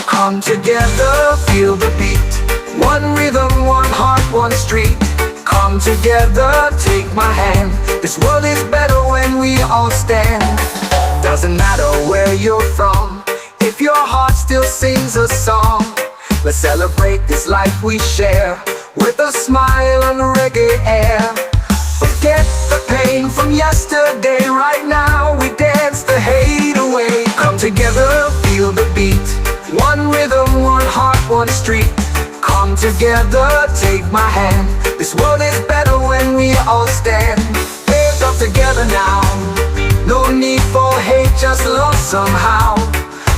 Come together, feel the beat. One rhythm, one heart, one street. Come together, take my hand. This world is better when we all stand. Doesn't matter where you're from, if your heart still sings a song. Let's celebrate this life we share, with a smile and reggae air. Forget the pain from yesterday, right now we dance the hate away. Come together, feel the beat. One rhythm, one heart, one one street. Come together, take my hand. This world is better when we all stand. Hands up together now. No need for hate, just love somehow.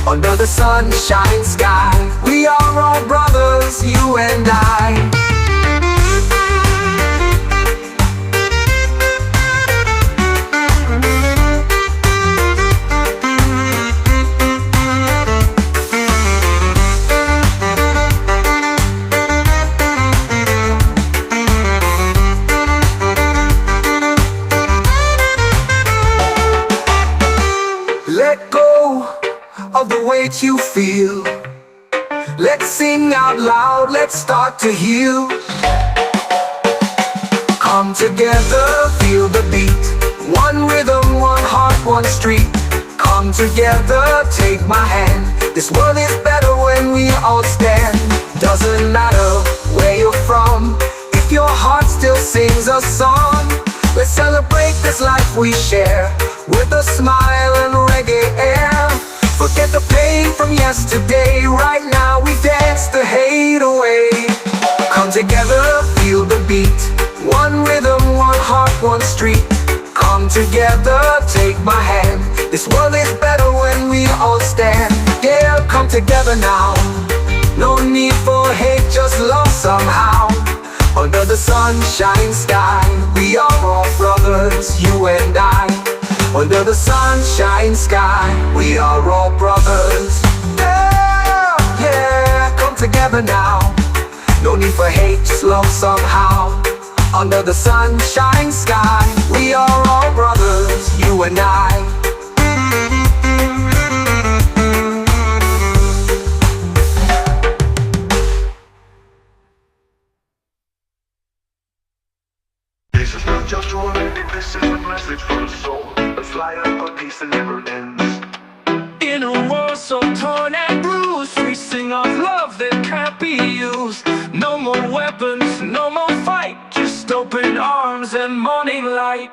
Under the sunshine sky, we are all brothers, you and I. Let go of the weight you feel. Let's sing out loud, let's start to heal. Come together, feel the beat. One rhythm, one heart, one street. Come together, take my hand. This world is better when we all stand. Doesn't matter where you're from, if your heart still sings a song. Let's celebrate this life we share, with a smile and reggae air. Forget the pain from yesterday. Right now we dance the hate away. Come together, feel the beat. One rhythm, one heart, one street. Come together, take my hand. This world is better when we all stand. Yeah, come together now. No need for hate, just love somehow. Under the sunshine sky, we are all brothers, you and I. Under the sunshine sky, we are all brothers. Yeah, yeah, come together now. No need for hate, just love somehow. Under the sunshine sky, we are all brothers, you and I. This is not just a word, this is a message for the soul. A fire for peace that never ends. In a world so torn and bruised, we sing of love that can't be used. No more weapons, no more fight, just open arms and morning light.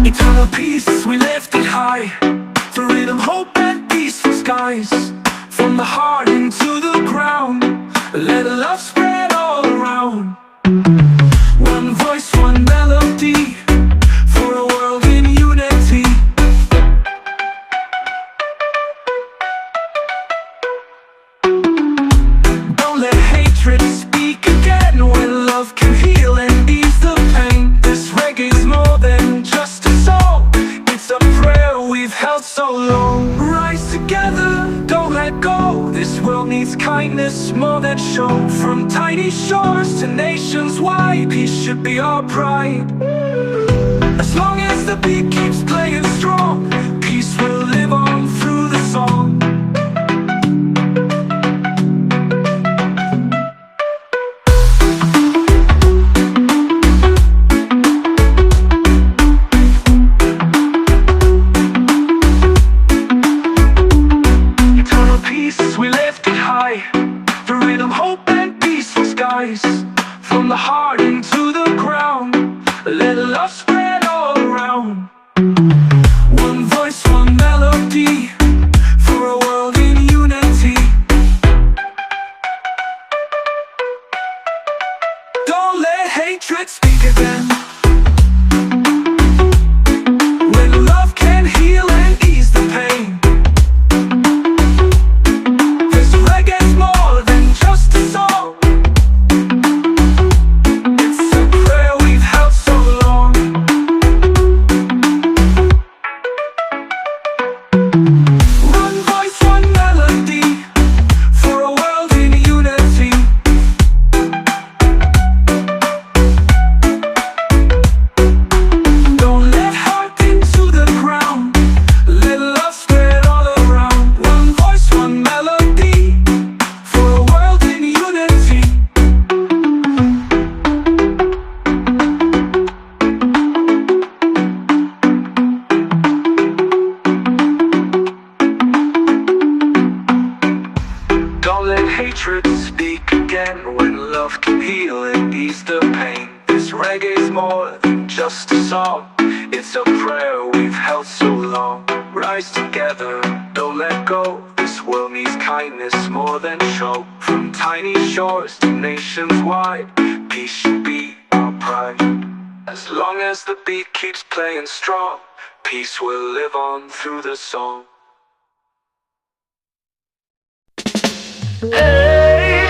Eternal peace, we lift it high. Freedom, hope and peaceful skies. From the heart into the ground, let love spread all around. One voice, one melody, for a world in unity. Don't let hatred speak again, when love can heal and ease the pain. This reggae's more than just a song, it's a prayer we've held so long. Rise together, don't let go. This world needs kindness more than show. From tiny shores to nations wide, peace should be our pride. As long as the beat keeps playing strong, peace will live on through the song. From the heart into the ground, let love spread all around. One voice, one melody, for a world in unity. Don't let hatred speak again, when love can heal and ease the pain. This reggae's more than just a song, hatred speak again, when love can heal and ease the pain. This reggae's more than just a song. It's a prayer we've held so long. Rise together, don't let go. This world needs kindness more than show. From tiny shores to nations wide, peace should be our pride. As long as the beat keeps playing strong, peace will live on through the song. Hey,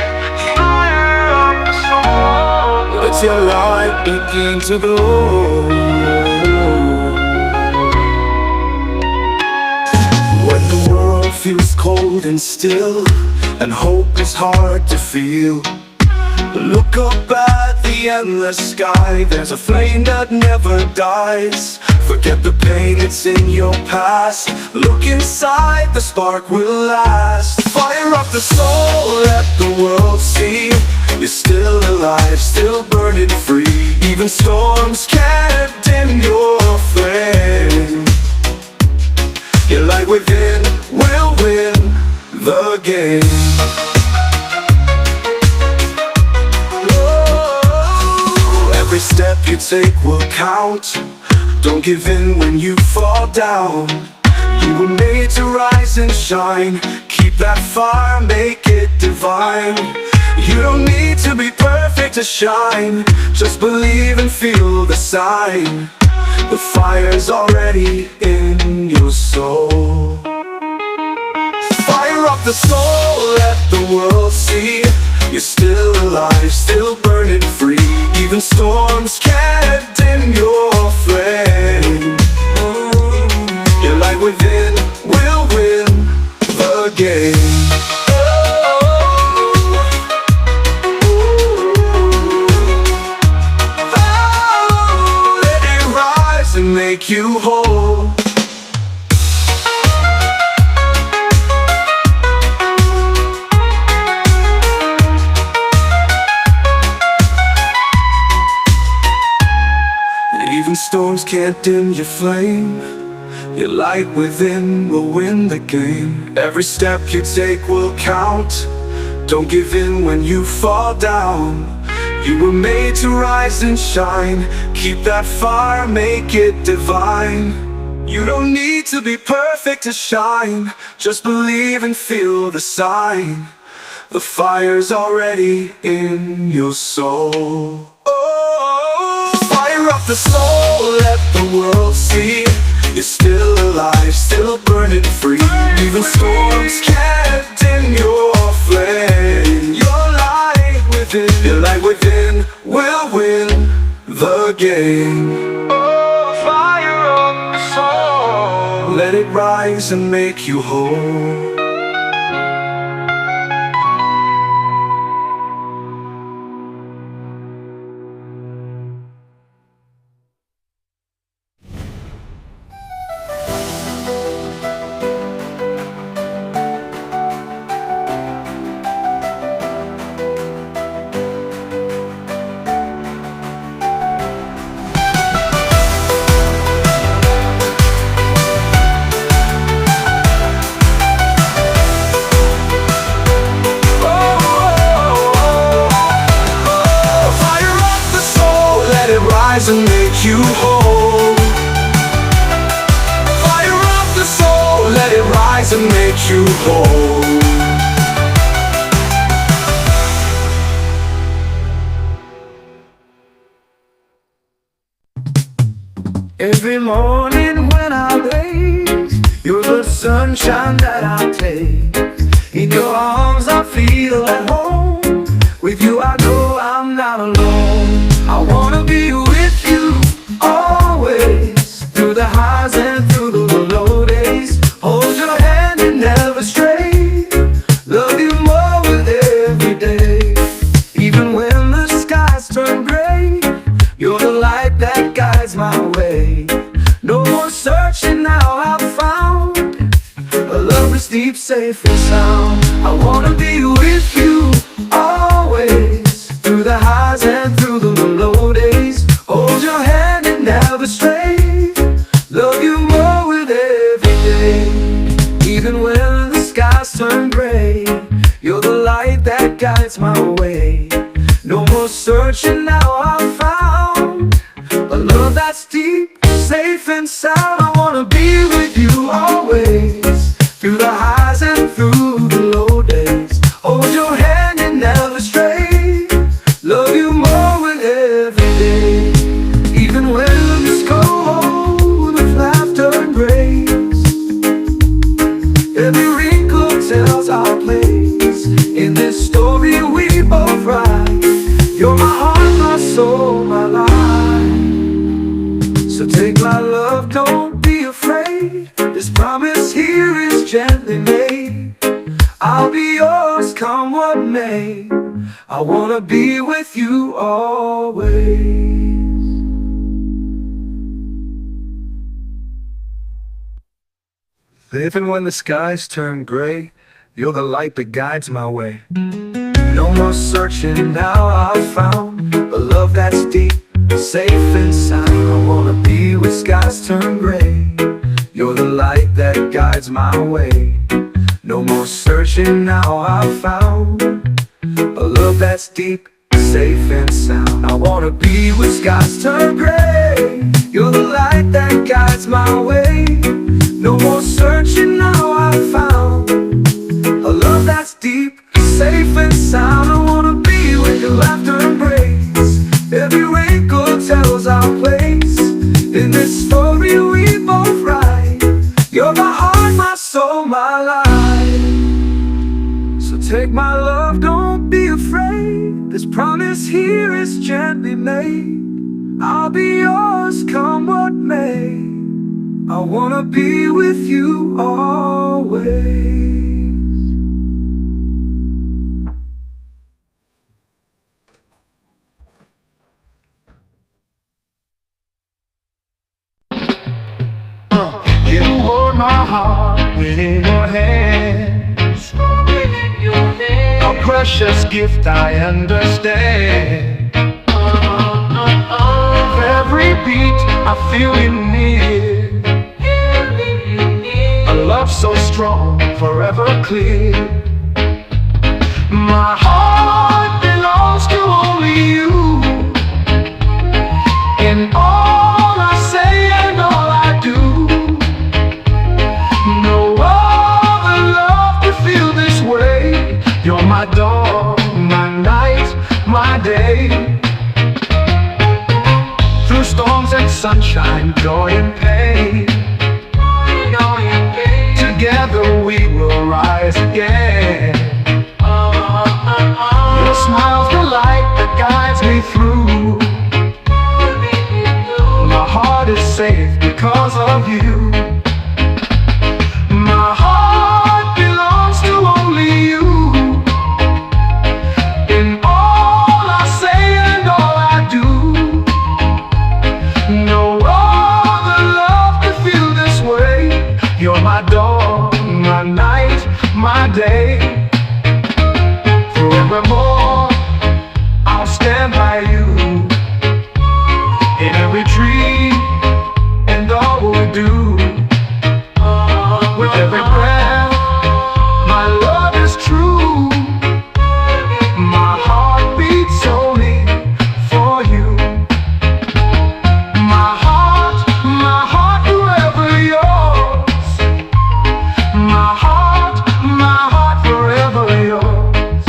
fire up the song. Let your light begin to glow. When the world feels cold and still, and hope is hard to feel, look up at the endless sky. There's a flame that never dies. Forget the pain, it's in your past. Look inside, the spark will last. Fire up the soul, let the world see you're still alive, still burning free. Even storms can't dim your flame. Your light within will win the game. Every step you take will count. Don't give in when you fall down. You were made to rise and shine. Keep that fire, make it divine. You don't need to be perfect to shine. Just believe and feel the sign. The fire's already in your soul. Fire up the soul, let the world see you're still alive, still burning free. Even storms can't dim your flame. Your light within will win the game. Let it rise and make you whole. Even storms can't dim your flame. Your light within will win the game. Every step you take will count. Don't give in when you fall down. You were made to rise and shine. Keep that fire, make it divine. You don't need to be perfect to shine. Just believe and feel the sign. The fire's already in your soul. Fire up the soul, let the world see you're still alive, still burning free. Even storms can't dim your flame. Your light within will win the game. Oh, fire up the soul. Let it rise and make you whole. And make you whole. Fire up the soul, let it rise and make you whole. Every morning when I wake, you're the sunshine that I take. In your arms I feel at home. With you I know I'm not alone. I wanna be with you always, through the highs and through the low days. Hold your hand and never stray. Love you more with every day. Even when the skies turn gray, you're the light that guides my way. No more searching, now I've found a love that's deep, safe and sound. I wanna be with you always, through the highs and through the low days. Hold your hand and never stray. Love you more with every day. Even when the skies turn gray, you're the light that guides my way. No more searching, now I've found a love that's deep, safe and sound. I wanna be with you always, through the highs and through the low days. Hold your hand and never stray, love you more with every day. Even when it's cold, with laughter and grace, every wrinkle tells our place in this story we both write. You're my heart, my soul, my life. So take my love, don't be afraid. This promise here is gently made. I'll be yours, come what may. I wanna be with you always. Even when the skies turn gray, you're the light that guides my way. No more searching, now I've found a love that's deep, safe and sound. I wanna be where skies turn gray. You're the light that guides my way. No more searching, now I've found a love that's deep, safe and sound. I wanna be where skies turn gray. You're the light that guides my way. No more searching, now I've found a love that's deep, safe and sound. I wanna be where your laughter embrace. Every wrinkle tells our place in this story we both write. You're my heart, my soul, my life. So take my love, don't be afraid. This promise here is gently made. I'll be yours, come what may. I wanna be with you always. You hold my heart within your hands. A precious gift, I understand. With every beat I feel you near. A love so strong, forever clear. My heart belongs to only you. In all I say and all I do, no other love can feel this way. You're my dawn, my night, my day. Through storms and sunshine, joy and pain, together we will rise again. Your smile's the light that guides me through. My heart is safe because of you. My heart belongs to only you. In all I say and all I do, no other love can feel this way. You're my dawn, my night, my day. Forevermore, I'll stand by you. In every dream and all we do. With every breath, my love is true. My heart beats only for you. My heart forever yours. My heart forever yours.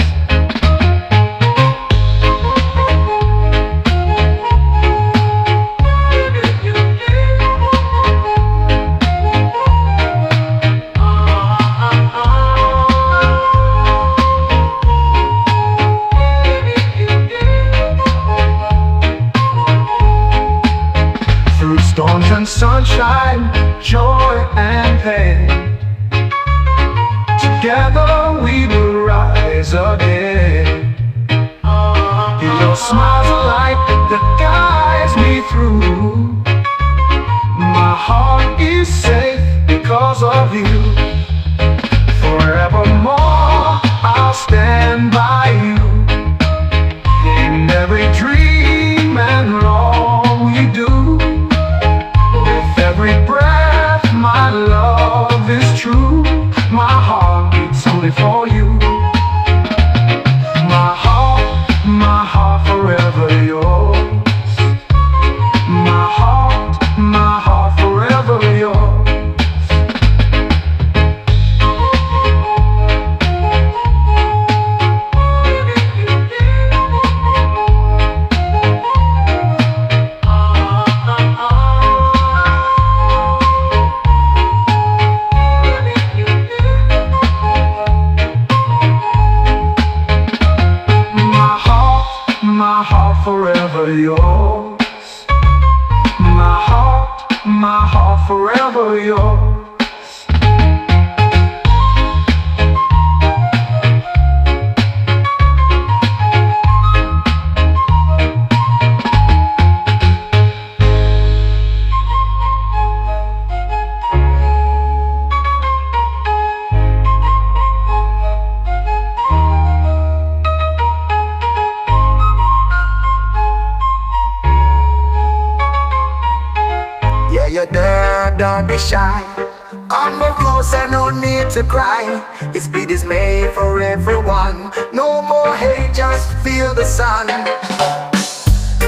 Through storms and sunshine, joy and pain, together we will rise again. Your smile's a light that guides me through. My heart is safe because of you. Forevermore, I'll stand by you. In every dream and all we do. With every breath, my love is true. My heart beats only for you. forever yours. My heart forever yours. Yeah, you're there, don't be shy. Come more closer, no need to cry. This beat is made for everyone. No more hate, just feel the sun.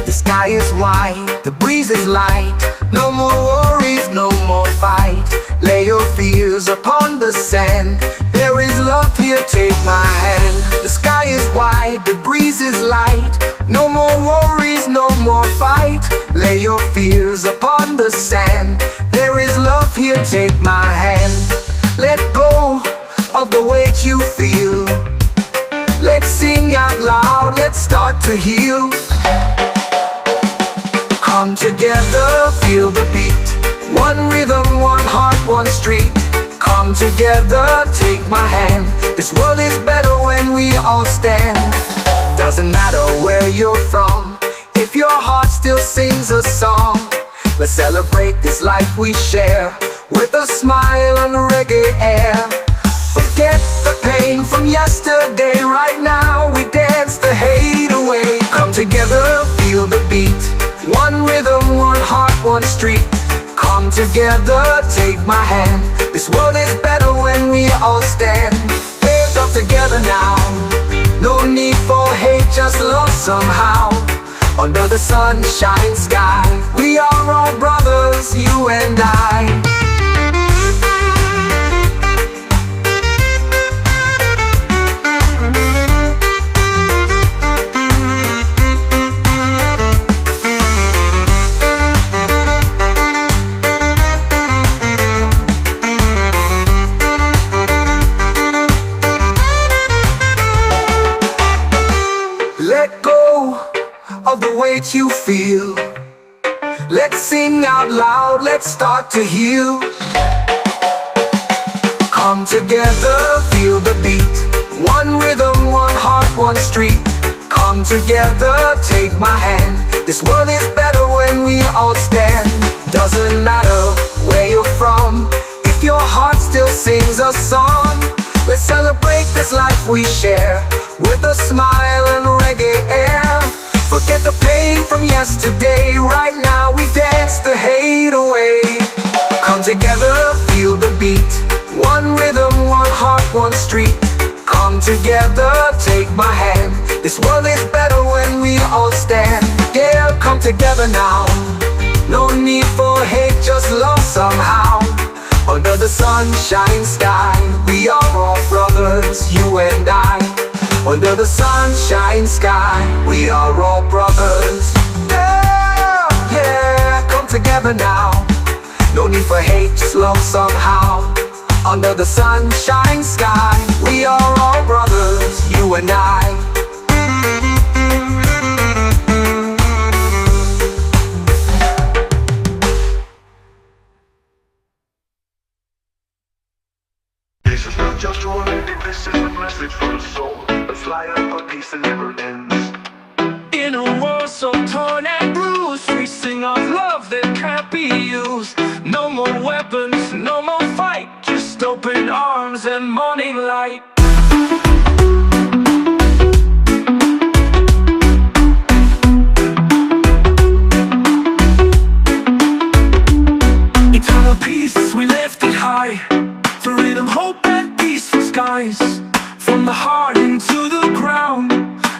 The sky is white, the breeze is light. No more worries, no more fight. Lay your fears upon the sand. There is love here, take my hand. The sky is white, the breeze is light. No more worries, no more fight. Lay your fears upon the sand. There is love here, take my hand. Let go of the weight you feel. Let's sing out loud, let's start to heal. Come together, feel the beat. One rhythm, one heart, one street. Come together, take my hand. This world is better when we all stand. Doesn't matter where you're from, if your heart still sings a song. Let's celebrate this life we share, with a smile and reggae air. Forget the pain from yesterday, right now we dance the hate away. Come together, feel the beat. One rhythm, one heart, one street. Come together, take my hand. This world is better when we all stand. Hands up together now. No need for hate, just love somehow. Under the sunshine sky, we are all brothers, you and I. Let go of the weight you feel. Let's sing out loud, let's start to heal. Come together, feel the beat. One rhythm, one heart, one street. Come together, take my hand. This world is better when we all stand. Doesn't matter where you're from, if your heart still sings a song. Let's celebrate this life we share, with a smile and reggae air. Forget the pain from yesterday, right now we dance the hate away. Come together, feel the beat. One rhythm, one heart, one street. Come together, take my hand. This world is better when we all stand. Yeah, come together now. No need for hate, just love somehow. Under the sunshine sky, we are all brothers, you and I. Under the sunshine sky, we are all brothers. Yeah, yeah, come together now. No need for hate, just love somehow. Under the sunshine sky, we are all brothers, you and I. This is not just a word, this is a message for the soul. A flyer for peace that never ends. In a world so torn and bruised, we sing of love that can't be used. No more weapons, no more fight, just open arms and morning light. Eternal peace, we lift it high. Freedom, hope and peaceful skies. From the heart into the ground,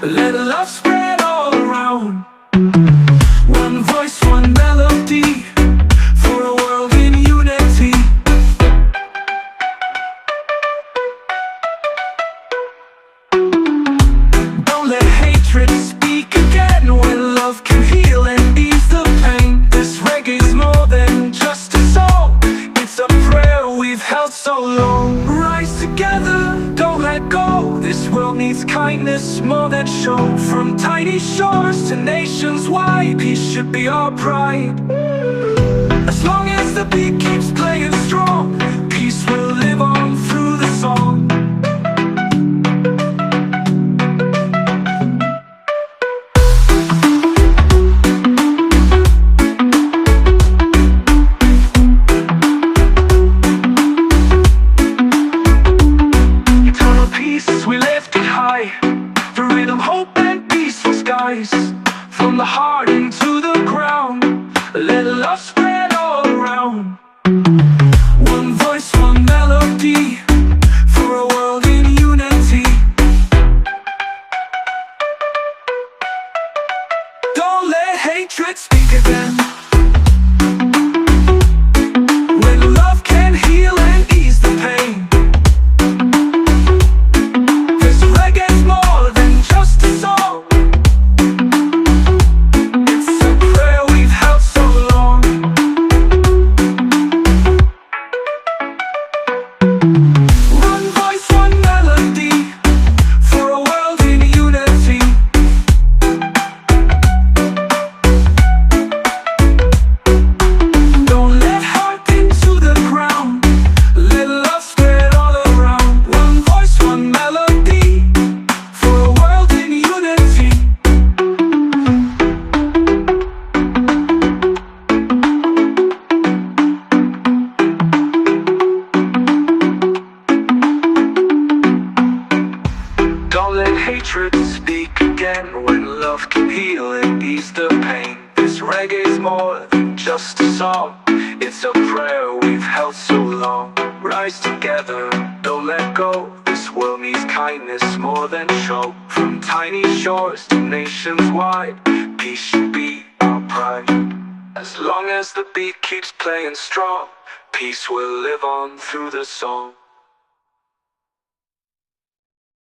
let love spread all around. One voice, one melody, for a world in unity. Don't let hatred speak again, when love can heal and ease the pain. This reggae's more than just a song, it's a prayer we've held so long. Rise together, don't let go. This world needs kindness more than show. From tiny shores to nations wide, peace should be our pride. As long as the beat keeps playing strong, peace will live on through the song. Eternal peace, we lift it high. The rhythm, hope and peaceful skies. From the heart into the ground, let love spread all around. One voice, one melody, for a world in unity. Don't let hatred speak again. When love can heal and ease the pain. This reggae's more than just a song. It's a prayer we've held so long. One voice, one melody, for a world in unity. Don't let heart into the ground, let love spread all around. One voice, one melody, for a world in unity. Don't let hatred speak again, when love can heal and ease the pain. This reggae's more than just a song, it's a prayer we've held so long. Rise together, don't let go. This world needs kindness more than show. From tiny shores to nations wide, peace should be our pride. As long as the beat keeps playing strong, peace will live on through the song.